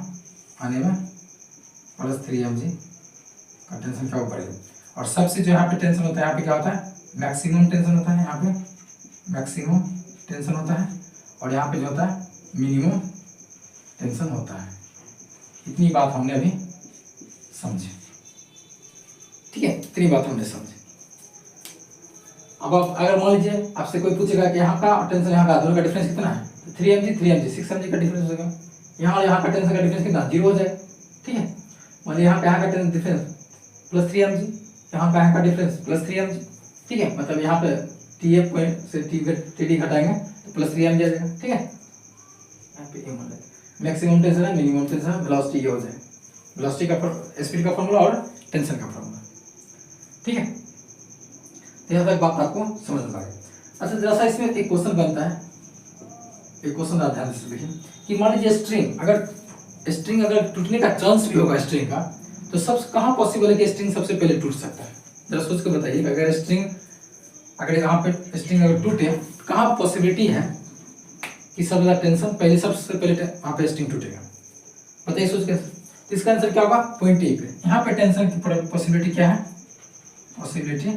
आने में प्लस 3mg का टेंशन क्या बढ़ गया। और सबसे जो यहाँ पे टेंशन होता है, यहाँ पे क्या होता है मैक्सिमम टेंशन होता है, यहाँ पे मैक्सिमम टेंशन होता है, और यहाँ पे जो होता है मिनिमम टेंशन होता है। इतनी बात हमने अभी समझी, ठीक है, इतनी बात हमने समझी। अब आप अगर मान लीजिए आपसे कोई पूछेगा कि यहाँ का टेंशन यहाँ का दोनों का डिफरेंस कितना है, 3mg 6mg का डिफरेंस होगा, यहाँ और यहाँ का टेंशन का डिफरेंस कितना जीरो हो जाएगा, ठीक है। मान लीजिए यहाँ का टेंशन डिफरेंस प्लस 3mg, यहाँ का डिफरेंस प्लस 3mg, ठीक है। मतलब यहाँ पे टी ए पॉइंट से टी डी घटाएंगे तो प्लस 3mg आ जाएगा, ठीक है। यहाँ पे मैक्सिमम टेंशन है, मिनिमम टेंशन है, वेलोसिटी ये हो जाएगा, वेलोसिटी का स्पीड का फॉर्मूला और टेंशन का फॉर्मूला। ठीक है, तो यहाँ तक बात आपको समझ में आ गई। अच्छा जरा सा इसमें एक क्वेश्चन बनता है, एक क्वेश्चन ध्यान से देखिए कि मान लीजिए स्ट्रिंग अगर टूटने का चांस भी होगा स्ट्रिंग का, तो सब कहाँ पॉसिबल है कि स्ट्रिंग सबसे पहले टूट सकता है? जरा सोच के बताइए, अगर यहाँ पे स्ट्रिंग अगर टूटे तो कहाँ पॉसिबिलिटी है कि सबसे ज्यादा टेंशन पहले सबसे पहले वहाँ पे स्ट्रिंग टूटेगा? बताइए सोच के। तो इसका आंसर क्या होगा? पॉइंट ए पे। यहाँ पे टेंशन की पॉसिबिलिटी क्या है? पॉसिबिलिटी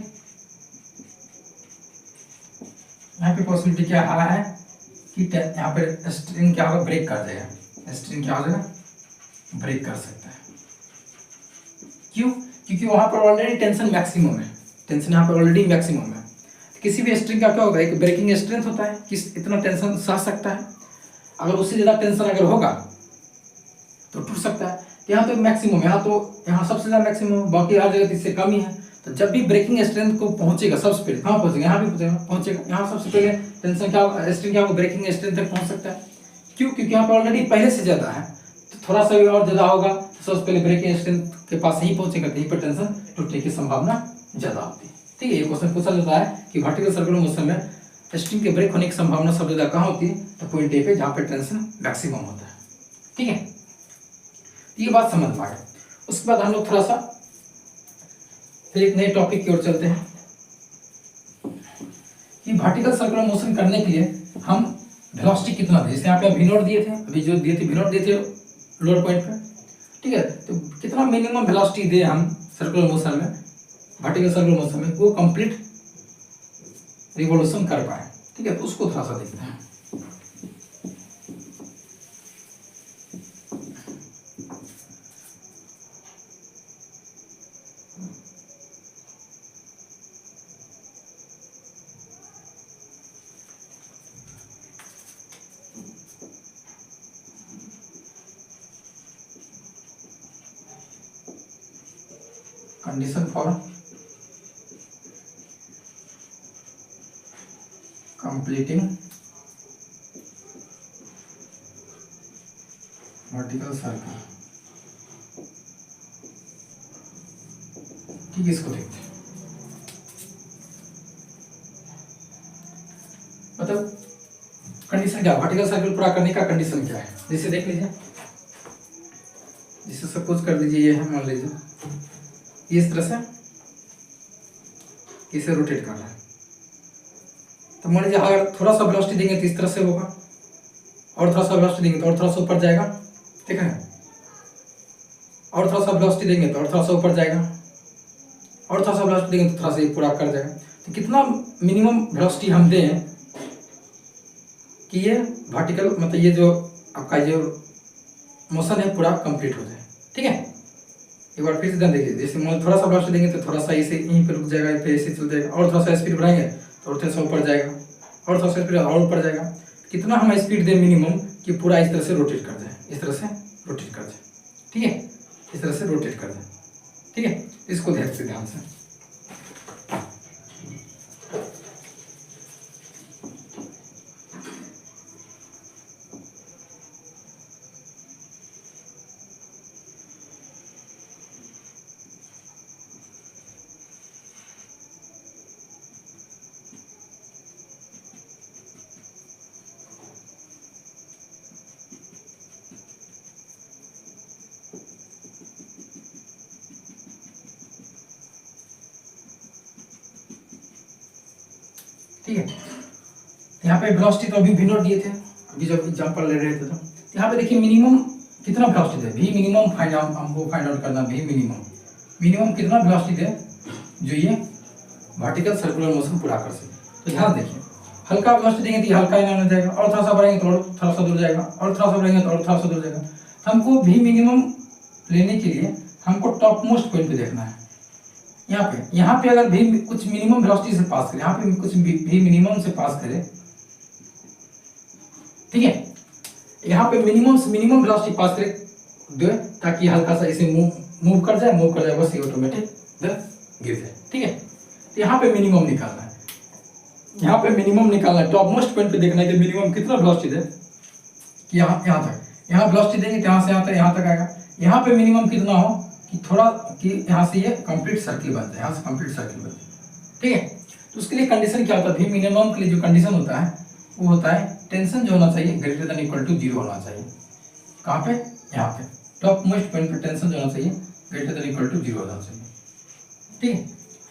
यहाँ पे पॉसिबिलिटी क्या है कि यहाँ पे स्ट्रिंग क्या होगा? ब्रेक कर देगा। स्ट्रिंग क्या हो जाएगा? ब्रेक कर सकता है। क्यों? क्योंकि वहां पर ऑलरेडी टेंशन मैक्सिमम है, टेंशन यहाँ पर ऑलरेडी मैक्सिमम है। किसी भी स्ट्रिंग का क्या होता है? एक ब्रेकिंग स्ट्रेंथ होता है कि इतना टेंशन सह सकता है, अगर उससे ज्यादा टेंशन अगर होगा तो टूट सकता है। यहाँ तो मैक्सिमम, यहाँ सबसे ज्यादा मैक्सिमम, बाकी हर जगह इससे कम ही है। तो जब भी ब्रेकिंग स्ट्रेंथ को पहुंचेगा सबसे पहले कहाँ पहुंचेगा? यहाँ भी पहुंचेगा। यहाँ सबसे पहले टेंशन क्या होगा? स्ट्रिंग क्या होगा? ब्रेकिंग स्ट्रेंथ तक पहुंच सकता है। क्यों? क्योंकि यहाँ पर ऑलरेडी पहले से ज्यादा है, तो थोड़ा सा भी और ज्यादा होगा तो सबसे पहले ब्रेकिंग स्ट्रेंथ के पास ही पहुंचेगा, कहीं पर टेंशन टूटने की संभावना ज्यादा होती है। ठीक है, ये क्वेश्चन पूछा जाता है कि वर्टिकल सर्कुलर मोशन में स्ट्रिंग के ब्रेक होने की संभावना सबसे ज्यादा कहाँ होती है? तो पॉइंट ए पे, जहाँ पे टेंशन मैक्सिमम होता है। ठीक है, ये बात समझ में आ गई। उसके बाद हम लोग थोड़ा सा फिर एक नए टॉपिक की ओर चलते हैं कि वर्टिकल सर्कुलर मोशन करने के लिए हम वेलोसिटी कितना दें। जैसे यहाँ पे v0 दिए थे, अभी जो दिए थे v0 दिए थे लोअर पॉइंट पे। ठीक है, तो कितना मिनिमम वेलोसिटी दे हम सर्कुलर मोशन में, वर्टिकल सर्कुलर मोशन में, वो कंप्लीट रिवॉल्यूशन कर पाए। ठीक है, तो उसको थोड़ा सा देखते हैं। Condition for completing vertical circle. ठीक है, इसको देखते हैं। मतलब कंडीशन क्या? वर्टिकल सर्कल पूरा करने का कंडीशन क्या है? जैसे देख लीजिए, जैसे सपोज कर दीजिए ये है, मान लीजिए इस तरह से इसे रोटेट करना है, तो मान लीजिए अगर थोड़ा सा वेलोसिटी देंगे तो इस तरह से होगा, और थोड़ा सा वेलोसिटी देंगे तो और थोड़ा सा ऊपर जाएगा। ठीक है, और थोड़ा सा वेलोसिटी देंगे तो और थोड़ा सा ऊपर जाएगा, और थोड़ा सा वेलोसिटी देंगे तो थोड़ा सा ये पूरा कर जाएगा। तो कितना मिनिमम वेलोसिटी हम दें कि ये वर्टिकल मतलब ये जो आपका जो मोशन है पूरा कंप्लीट हो जाए। ठीक है, एक बार फिर से ध्यान देखिए, जैसे थोड़ा सा वेलोसिटी देंगे तो थोड़ा सा इसे यहीं पे रुक जाएगा, फिर ऐसे चल जाएगा, और थोड़ा सा स्पीड बढ़ाएंगे तो और थोड़ा सा ऊपर जाएगा, और थोड़ा सा स्पीड और ऊपर जाएगा। कितना हम स्पीड दें मिनिमम कि पूरा इस तरह से रोटेट कर जाए, इस तरह से रोटेट कर जाए। ठीक है, इस तरह से रोटेट कर जाए। ठीक है, इसको देखते ध्यान से। ठीक है, यहाँ पे वेलोसिटी तो अभी v0 दिए थे, अभी जब एग्जांपल ले रहे थे तो यहाँ पे देखिए मिनिमम कितना वेलोसिटी दे, v मिनिमम हमको फाइंड आउट करना। v मिनिमम कितना वेलोसिटी दे जो ये वर्टिकल सर्कुलर मोशन पूरा कर सके। तो ध्यान देखिए, हल्का वेलोसिटी देंगे तो ये हल्का ही हो जाएगा, और थोड़ा सा बढ़ाएंगे तो और थोड़ा सा दूर जाएगा, और थोड़ा सा बढ़ाएंगे तो और थोड़ा सा दूर जाएगा। हमको v मिनिमम लेने के लिए हमको टॉप मोस्ट पॉइंट पे देखना है। यहाँ पे अगर भी कुछ मिनिमम वेलोसिटी से पास करे, यहाँ पे कुछ भी मिनिमम से पास करे। ठीक है, यहाँ पे मिनिमम से मिनिमम वेलोसिटी पास करे दे, ताकि हल्का सा इसे मूव कर जाए बस ये ऑटोमेटिक गिर जाए। ठीक है, तो यहाँ पे मिनिमम निकालना है, यहाँ पे मिनिमम निकालना है, टॉप मोस्ट पॉइंट पे देखना है कि मिनिमम कितना वेलोसिटी दे कि यहाँ तक। यहाँ वेलोसिटी देंगे तो यहाँ से यहाँ तक आएगा, यहाँ पे मिनिमम कितना हो कि थोड़ा कि यहाँ से ये कंप्लीट सर्किल बन जाए, यहाँ से कंप्लीट सर्किल बन जाए। ठीक है, तो उसके लिए कंडीशन क्या होता है, भी मिनिमम के लिए जो कंडीशन होता है वो होता है टेंशन जो होना चाहिए ग्रेटर देन इक्वल टू 0 होना चाहिए। कहाँ पे, यहाँ पे टॉप मोस्ट पॉइंट पे टेंशन जो होना चाहिए ग्रेटर देन इक्वल टू 0 होना चाहिए। ठीक है,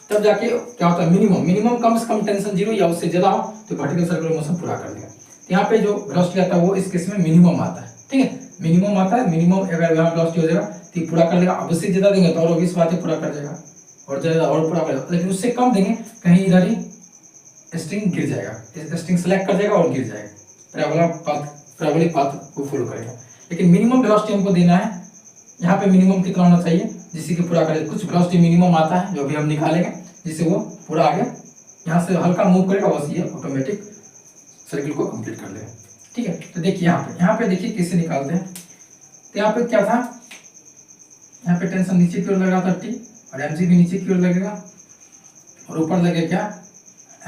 तब जाके क्या होता है मिनिमम कम से कम टेंशन 0 या उससे ज्यादा हो तो वर्टिकल सर्कुलर मोशन पूरा कर देगा। यहाँ पे जो वेलोसिटी आता है वो इस केस में मिनिमम आता है। ठीक है, मिनिमम आता है, मिनिमम अगर यहाँ वेलोसिटी हो जाएगा तो ये पूरा कर देगा। अब उससे ज्यादा देंगे तो और obvious बात है पूरा कर देगा, और ज्यादा और पूरा कर देगा। लेकिन उससे कम देंगे कहीं इधर ही स्ट्रिंग गिर जाएगा, स्ट्रिंग सेलेक्ट कर जाएगा और गिर जाएगा, पैराबोलिक पाथ को फॉलो करेगा। लेकिन मिनिमम वेलोसिटी हमको देना है, यहाँ पे मिनिमम कितना होना चाहिए जिससे कि पूरा करे। कुछ वेलोसिटी मिनिमम आता है जो अभी हम निकालेंगे, जिससे वो पूरा आगे यहाँ से हल्का मूव करेगा, बस ये ऑटोमेटिक सर्किल को कंप्लीट कर लेगा। ठीक है, तो देखिए यहाँ पे देखिए कैसे निकालते हैं। तो यहाँ पे क्या था, यहाँ पे टेंशन नीचे की ओर लगा था T, और mg भी नीचे की ओर लगेगा, और ऊपर लगेगा क्या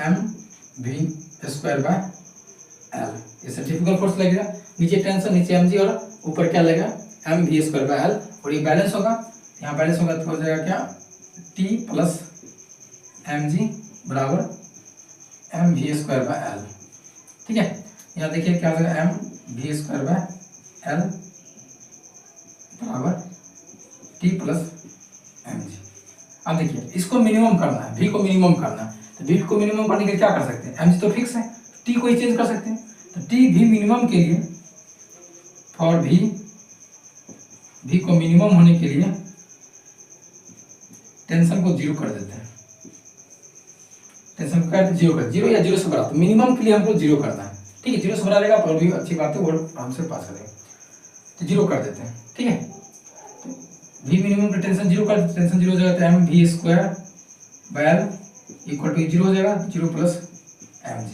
mv²/L, ये सेंट्रीफ्यूगल फोर्स लगेगा। नीचे टेंशन, नीचे mg और ऊपर क्या लगेगा mv²/L, और ये बैलेंस होगा, यहाँ बैलेंस होगा तो हो जाएगा क्या T + mg = mv²/L। ठीक है, यहाँ देखिए क्या हो जाएगा mv²/L = T + mg। अब देखिए इसको मिनिमम करना है, v को मिनिमम करना है, तो v को मिनिमम करने के लिए क्या कर सकते हैं, mg तो फिक्स है, t को ही चेंज कर सकते हैं। तो t v मिनिमम के लिए, फॉर v को मिनिमम होने के लिए टेंशन को 0 कर देते हैं। टेंशन को कर 0 कर 0 या 0 से बड़ा, तो मिनिमम के लिए हमको 0 करना है। ठीक है, 0 से बड़ा रहेगा तो और भी अच्छी बात है, वो हमसे पास करेगा, तो 0 कर देते हैं। ठीक है, तो v मिनिमम का टेंशन 0 कर, टेंशन 0 हो जाएगा तो mv²/L = 0 हो जाएगा, 0 + mg।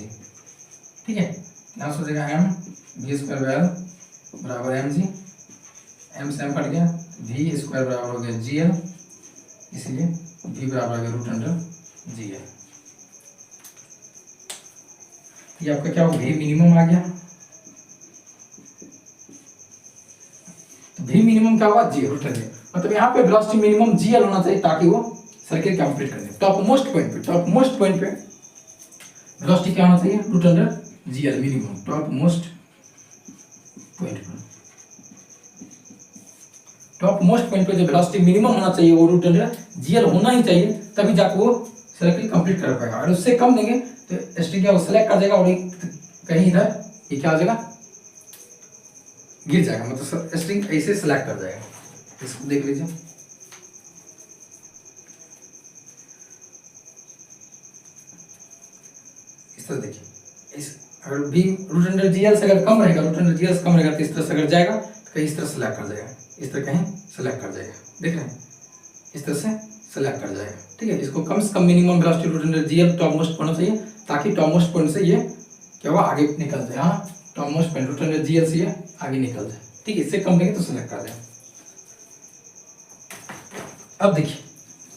ठीक है, यहाँ से हो जाएगा mv²/L = mg, m से m कट गया, v² बराबर हो गया gl, इसलिए v बराबर हो गया √gl। ये आपका क्या होगा, v मिनिमम आ गया। तो v मिनिमम क्या होगा, g √g, मतलब यहाँ पे वेलोसिटी मिनिमम gl होना चाहिए ताकि वो सर्किल कंप्लीट कर दे। टॉप मोस्ट पॉइंट पे वेलोसिटी क्या होना चाहिए, √gl minimum, top most point पे जो वेलोसिटी मिनिमम होना चाहिए वो √gl होना ही चाहिए, तभी जाकर वो सर्किल कंप्लीट कर पाएगा। और उससे कम देंगे तो स्ट्रिंग क्या वो सेलेक्ट कर जाएगा, और कहीं इधर ये क्या हो जाएगा, गिर जाएगा, मतलब स्ट्रिंग ऐसे सेलेक्ट कर जाएगा। इसको देख लीजिए, इस तरह देखिए, इस अगर भी √gl से अगर कम रहेगा, √gl से कम रहेगा तो इस तरह से अगर जाएगा तो कहीं इस तरह सेलेक्ट कर जाएगा, इस तरह कहीं सेलेक्ट कर जाएगा, देख रहे हैं, इस तरह से सेलेक्ट कर जाएगा। ठीक है, इसको कम से कम minimum velocity √gl top most होना चाहिए, ताकि टॉप मोस्ट पॉइंट से ये क्या हुआ आगे निकल जाए। हाँ, टॉप मोस्ट पॉइंट √gl से ये आगे निकल जाए। ठीक है, इससे कम देंगे तो सेलेक्ट कर जाए। अब देखिए,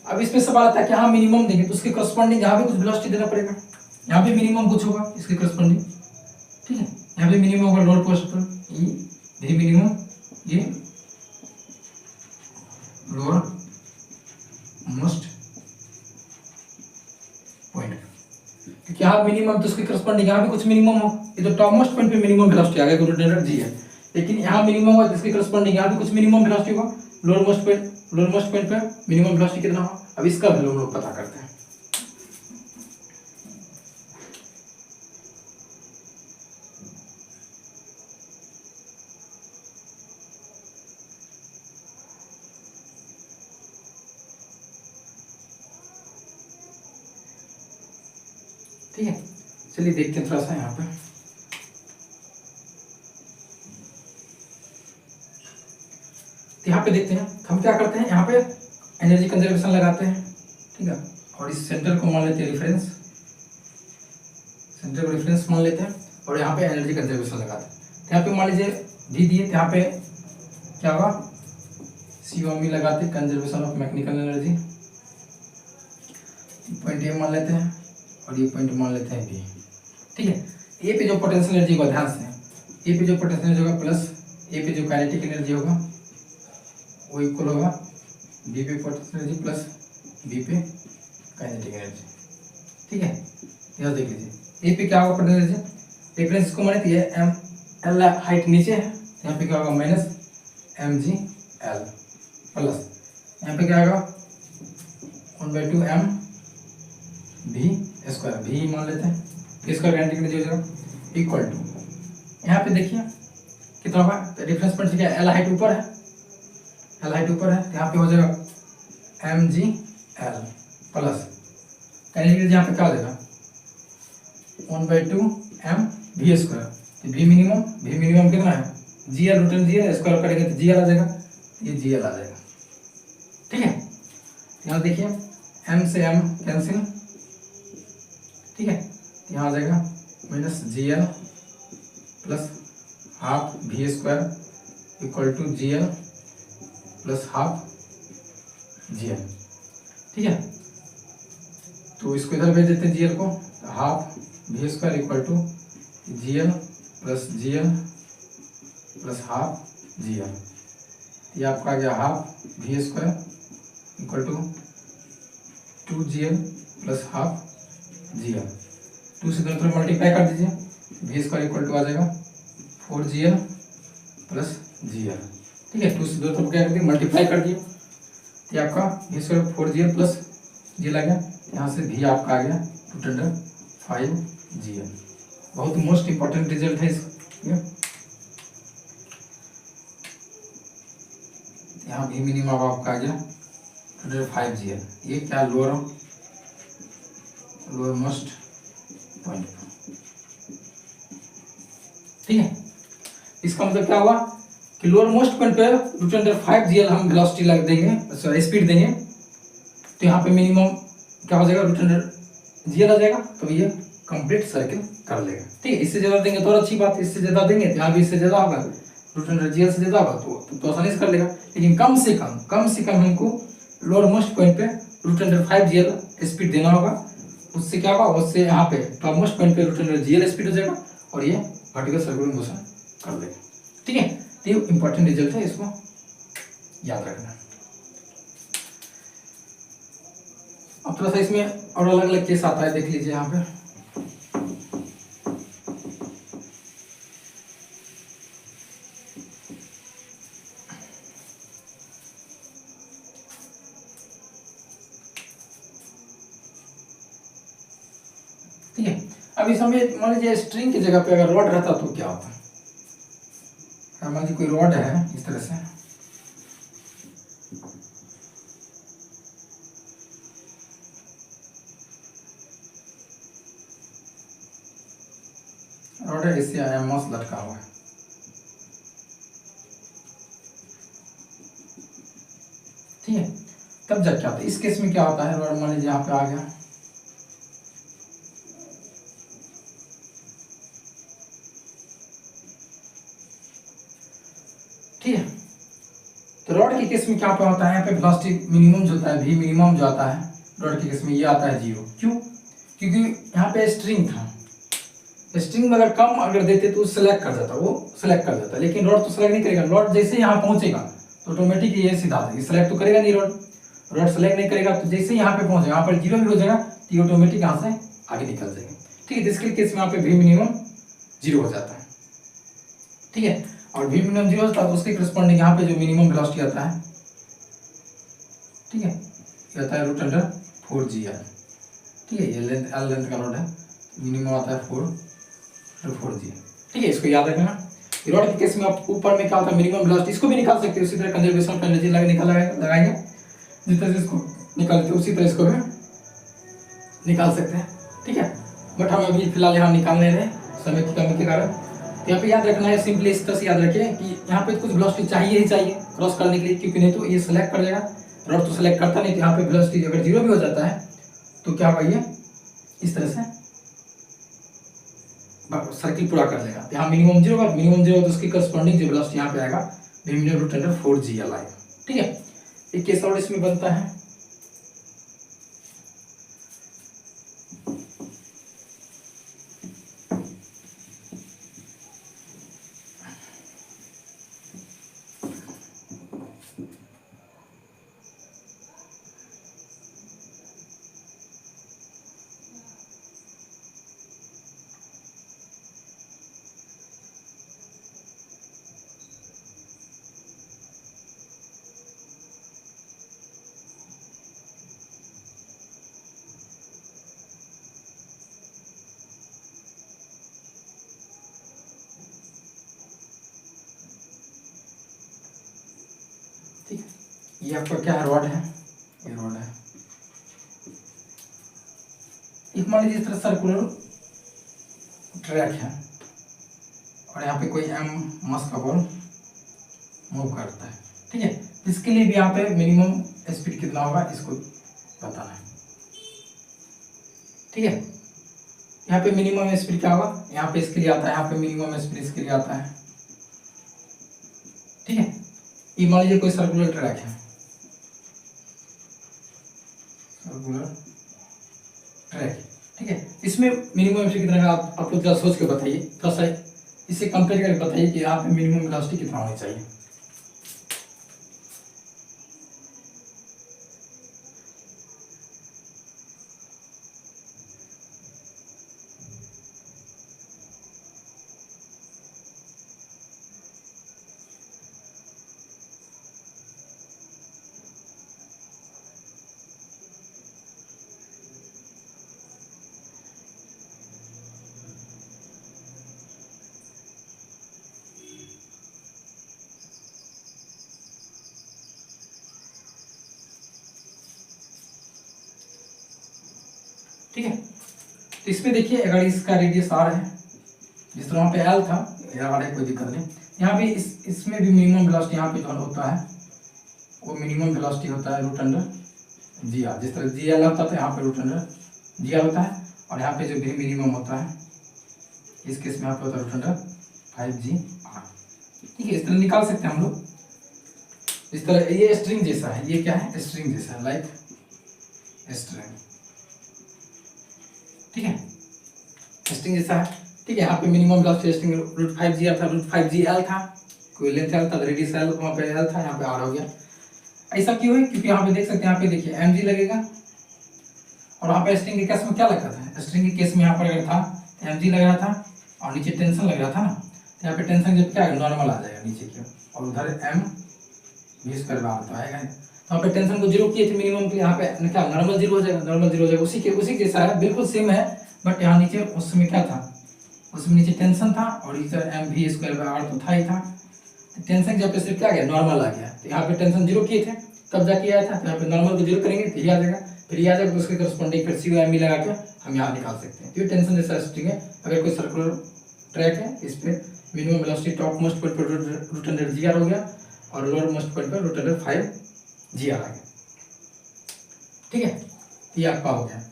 अब इसमें सवाल आता है कि हाँ मिनिमम देंगे तो उसके करस्पॉन्डिंग यहाँ भी कुछ वेलोसिटी देना पड़ेगा, यहाँ भी मिनिमम कुछ होगा इसके करस्पॉन्डिंग। ठीक है, यहाँ भी मिनिमम होगा लोड पोस्ट पर, ये मिनिमम, ये लोअर मोस्ट पॉइंट, क्योंकि यहाँ मिनिमम तो उसके करस्पॉन्डिंग यहाँ भी कुछ मिनिमम हो। ये तो टॉप मोस्ट पॉइंट पे मिनिमम वेलोसिटी आ गया √g है, लेकिन यहाँ मिनिमम होगा तो इसके करस्पॉन्डिंग यहाँ भी कुछ मिनिमम वेलोसिटी होगा। लोअर मोस्ट पॉइंट पे मिनिमम वेलोसिटी कितना हो, अब इसका वैल्यू हम लोग पता करते हैं। ठीक है, चलिए देखते हैं थोड़ा सा यहाँ पे। तो यहाँ पे देखते हैं हम क्या करते हैं, यहाँ पे एनर्जी कंजर्वेशन लगाते हैं। ठीक है, और इस सेंटर को मान लेते हैं रेफरेंस, सेंटर को रेफरेंस मान लेते हैं, और यहाँ पे एनर्जी कंजर्वेशन लगाते हैं। तो यहाँ पे मान लीजिए वी दिए, तो यहाँ पे क्या होगा, COM लगाते हैं, conservation of mechanical energy. Point A मान लेते हैं और ये पॉइंट मान लेते हैं बी। ठीक है, ए पे जो पोटेंशियल एनर्जी होगा, ध्यान से ए पे जो पोटेंशियल एनर्जी होगा प्लस ए पे जो काइनेटिक एनर्जी होगा, वो इक्वल होगा बी पे पोटेंशियल एनर्जी प्लस बी पे काइनेटिक एनर्जी। ठीक है, यह देख लीजिए। ए पे क्या होगा पोटेंशियल एनर्जी, रेफरेंस इसको माने तो ये एम एल हाइट नीचे है, यहाँ पे क्या होगा minus M G L plus यहाँ पे क्या आएगा 1/2 एम भी स्क्वायर, भी मान लेते हैं, स्क्वायर काइनेटिक एनर्जी हो जाएगा इक्वल टू, यहाँ पे देखिए कितना होगा, रेफरेंस पॉइंट से क्या एल हाइट ऊपर है, एल हाइट ऊपर है, यहाँ पे हो जाएगा M G L plus kinetic energy यहाँ पे क्या हो जाएगा 1/2 M we square, V minimum कितना है G L, root G L, square करेंगे तो जी एल आ जाएगा, ये जी एल आ जाएगा। ठीक है, यहाँ देखिए एम से एम कैंसिल, ठीक है, यहाँ आ जाएगा minus ji L plus half we square equal to G L plus half G L. ठीक है, तो इसको इधर भेज देते हैं जी एल को, half we square equal to G L plus ji L plus half G L, ये आपका आ गया half we square equal to 2gl plus half G L, 2 से दोनों तरफ मल्टीप्लाई कर दीजिए, वी स्क्वायर इक्वल टू आ जाएगा 4gl प्लस जी एल। ठीक है, 2 से दोनों तरफ क्या कर दिए मल्टीप्लाई कर दिए, तो आपका वी स्क्वायर 4gl प्लस जी एल आ गया, यहाँ से भी आपका आ गया 205gl। बहुत मोस्ट इंपॉर्टेंट रिजल्ट है इसका, यहाँ भी मिनिमम आपका आ गया 205gl, ये क्या लोअर मोस्ट पॉइंट। ठीक है, इसका मतलब क्या हुआ कि लोअर मोस्ट पॉइंट पे √5gl हम वेलोसिटी लग देंगे, सॉरी स्पीड देंगे, तो यहाँ पे मिनिमम क्या हो जाएगा √gl आ जाएगा, तो ये कंप्लीट सर्किल कर लेगा। ठीक है, इससे ज्यादा देंगे तो और अच्छी बात है, इससे ज्यादा देंगे तो यहाँ भी इससे ज्यादा होगा, √gl से ज्यादा होगा तो आसानी से कर लेगा, लेकिन कम से कम हमको लोअर मोस्ट पॉइंट पे √5gl स्पीड देना होगा, उससे क्या होगा, उससे यहाँ पे टॉप मोस्ट पॉइंट पे √gl स्पीड हो जाएगा और ये वर्टिकल सर्कुलर मोशन कर लेगा। ठीक है, तो ये इंपॉर्टेंट रिजल्ट है, इसको याद रखना। अब थोड़ा सा इसमें और अलग अलग केस आता है, देख लीजिए यहाँ पे। ठीक है, अब इस समय मान लीजिए स्ट्रिंग की जगह पे अगर रॉड रहता तो क्या होता, मान लीजिए कोई रॉड है इस तरह से, रॉड है, इससे एमोस लटका हुआ है। ठीक है, तब जब क्या होता है, इस केस में क्या होता है, रॉड मान लीजिए यहाँ पे आ गया, ठीक है, तो रॉड के केस में क्या होता है, यहाँ पे वेलोसिटी मिनिमम जो होता है, भी मिनिमम जो आता है रॉड के केस में, ये आता है 0। क्यों, क्योंकि यहाँ पे स्ट्रिंग था, स्ट्रिंग में अगर कम अगर देते तो सेलेक्ट कर जाता, वो सेलेक्ट कर जाता, लेकिन रॉड तो सेलेक्ट नहीं करेगा, रॉड जैसे यहाँ पहुंचेगा तो ऑटोमेटिक ये सीधा सेलेक्ट तो करेगा नहीं, रॉड सेलेक्ट नहीं करेगा, तो जैसे यहाँ पे पहुंचेगा, यहाँ पर 0 भी हो जाएगा तो ऑटोमेटिक यहाँ से आगे निकल जाएगा। ठीक है, तो इसके केस में यहाँ पे भी मिनिमम 0 हो जाता है। ठीक है, और भी मिनिमम 0 होता है तो उसके करस्पॉन्डिंग यहाँ पे जो मिनिमम वेलोसिटी आता है, ठीक है, ये आता है √4gl। ठीक है, ये लेंथ एल लेंथ का रॉड है, मिनिमम आता है 4gl। ठीक है, इसको याद रखना। रॉड के केस में आप ऊपर में क्या होता है मिनिमम वेलोसिटी, इसको भी निकाल सकते हो, उसी तरह कंजर्वेशन ऑफ एनर्जी लगाएंगे, जिस तरह से इसको निकालते हो उसी तरह इसको भी निकाल सकते हैं। ठीक है, बट हम अभी फिलहाल यहाँ निकाल नहीं रहे समय की कमी के कारण। यहाँ पे याद रखना है, सिंपली इस तरह से याद रखिए कि यहाँ पे कुछ वेलोसिटी चाहिए ही चाहिए क्रॉस करने के लिए, क्योंकि नहीं तो ये सेलेक्ट कर जाएगा, रॉड तो सेलेक्ट करता नहीं, तो यहाँ पे वेलोसिटी अगर 0 भी हो जाता है तो क्या होगा, ये इस तरह से सर्किल पूरा कर लेगा। यहाँ मिनिमम 0 होगा, मिनिमम 0 तो उसकी करस्पॉन्डिंग जो वेलोसिटी यहाँ पे आएगा √4gl आएगा। ठीक है, एक केस और इसमें बनता है, ये आपका क्या है, रॉड है, ये रॉड है। एक मान लीजिए इस तरह सर्कुलर ट्रैक है और यहाँ पे कोई एम मास का बॉल मूव करता है, ठीक है। इसके लिए भी यहाँ पे मिनिमम स्पीड कितना होगा इसको बताना है, ठीक है। यहाँ पे मिनिमम स्पीड क्या होगा, यहाँ पे इसके लिए आता है, यहाँ पे मिनिमम स्पीड इसके लिए आता है, ठीक है। ये मान लीजिए कोई सर्कुलर ट्रैक है, सर्कुलर ट्रैक, ठीक है। इसमें मिनिमम स्पीड कितना है आप लोग जरा सोच के बताइए, थोड़ा सा इसे कंपेयर करके बताइए कि यहाँ पे मिनिमम वेलोसिटी कितना होनी चाहिए। ठीक है, तो इसमें देखिए अगर इसका रेडियस आर है, जिस तरह वहाँ पे एल था, आर है, कोई दिक्कत नहीं। यहाँ पे इसमें भी मिनिमम वेलोसिटी यहाँ पे जो होता है वो मिनिमम वेलोसिटी होता है रूट अंडर जी आर। जिस तरह जी एल होता है यहाँ पे रूट अंडर जी आर होता है, और यहाँ पे जो भी मिनिमम होता है इस केस में यहाँ पे होता है रूट अंडर 5 GR, ठीक है। इस तरह निकाल सकते हैं हम लोग। इस तरह ये स्ट्रिंग जैसा है, ये क्या है, स्ट्रिंग जैसा है, लाइक स्ट्रिंग, ठीक है, स्ट्रिंग जैसा है, ठीक है। यहाँ पे minimum velocity string root 5 GR था, रूट 5GL था, कोई लेंथ एल था, रेडियस एल, वहाँ पे एल था, यहाँ पे आर हो गया। ऐसा क्यों है, क्योंकि यहाँ पे देख सकते हैं, यहाँ पे देखिए mg लगेगा, और वहाँ पे स्ट्रिंग के केस में क्या लगा था, स्ट्रिंग के केस में यहाँ पर अगर था mg लग रहा था और नीचे टेंशन लग रहा था ना, तो यहाँ पे टेंशन जब क्या नॉर्मल आ जाएगा नीचे की, और उधर m भी स्क्वायर बाहर तो आएगा। वहाँ पे टेंशन को जीरो किए थे मिनिमम के, यहाँ पे क्या नॉर्मल जीरो हो जाएगा, नॉर्मल जीरो हो जाएगा, उसी जैसा है, बिल्कुल सेम है। बट यहाँ नीचे उस समय क्या था, उसमें नीचे टेंशन था और इधर एम भी स्क्वायर बाय आर तो था ही था। टेंशन जब पे सिर्फ क्या गया, नॉर्मल आ गया, तो यहाँ पे टेंशन जीरो किए थे तब जाके आया था, तो यहाँ पे नॉर्मल को जीरो करेंगे तो ये आ जाएगा, फिर ये आ जाएगा, तो उसके करस्पॉन्डिंग फिर सी एम ई लगा के हम यहाँ निकाल सकते हैं। तो ये टेंशन जैसा स्ट्रिंग है। अगर कोई सर्कुलर ट्रैक है, इस पर minimum velocity top most point पर रूट अंडर जी आर हो गया और लोअर मोस्ट पॉइंट पर रूट अंडर 5 GR आ गया, ठीक है। तो ये आपका हो गया।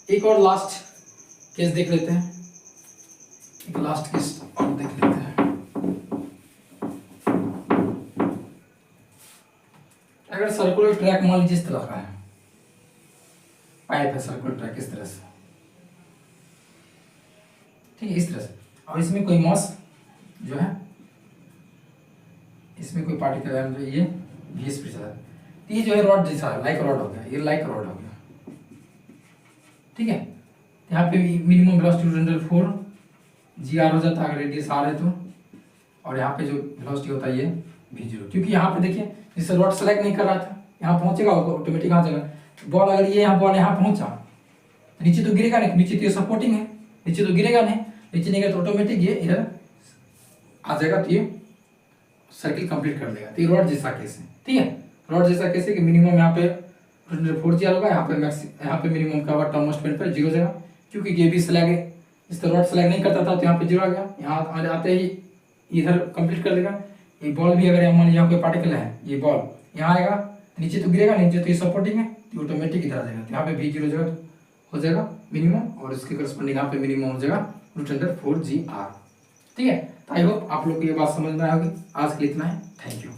एक और लास्ट केस देख लेते हैं, एक लास्ट केस और देख लेते हैं। अगर सर्कुलर ट्रैक मान लीजिए इस तरह का है, पाइप है सर्कुलर ट्रैक इस तरह से, ठीक है, इस तरह से, और इसमें कोई मास जो है, इसमें कोई पार्टिकल है, जो ये भी स्पीड से, तो ये जो है रॉड जैसा है, लाइक रॉड हो गया, ये लाइक रॉड हो गया, ठीक है। यहाँ पे minimum velocity root under 4 GR हो जाता है अगर रेडियस आर है तो, और यहाँ पे जो वेलोसिटी होता है ये v0, क्योंकि यहाँ पे देखिए जिससे रॉड सेलेक्ट नहीं कर रहा था, यहाँ पहुंचेगा ऑटोमेटिक आ जाएगा बॉल। अगर ये यहाँ बॉल यहाँ पहुंचा तो नीचे तो गिरेगा नहीं, नीचे तो ये सपोर्टिंग है, नीचे तो गिरेगा नहीं, नीचे नहीं गया तो ऑटोमेटिक ये इधर आ जाएगा, तो ये सर्किल कंप्लीट कर देगा। तो ये रॉड जैसा केस है, ठीक है, रॉड जैसा केस है कि मिनिमम यहाँ पे 4 GR होगा, यहाँ पे यहाँ पे मिनिमम का टॉप मोस्ट पॉइंट पर जीरो जाएगा, क्योंकि ये भी स्लैग है, इस तरह रॉड स्लैग नहीं करता था तो यहाँ पे जीरो आ गया, यहाँ आते ही इधर कंप्लीट कर देगा। ये बॉल भी अगर मान लीजिए यहाँ कोई पार्टिकल है, ये बॉल यहाँ आएगा, नीचे तो गिरेगा, नीचे तो ये सपोर्टिंग है, तो ऑटोमेटिक इधर आ जाएगा, तो यहाँ पे भी जीरो जगह हो जाएगा मिनिमम, और इसके करस्पॉन्डिंग यहाँ पे मिनिमम हो जाएगा रूट अंडर 4 GR, ठीक है। तो आई होप आप लोग को ये बात समझ में आ गई। आज के लिए इतना है, थैंक यू।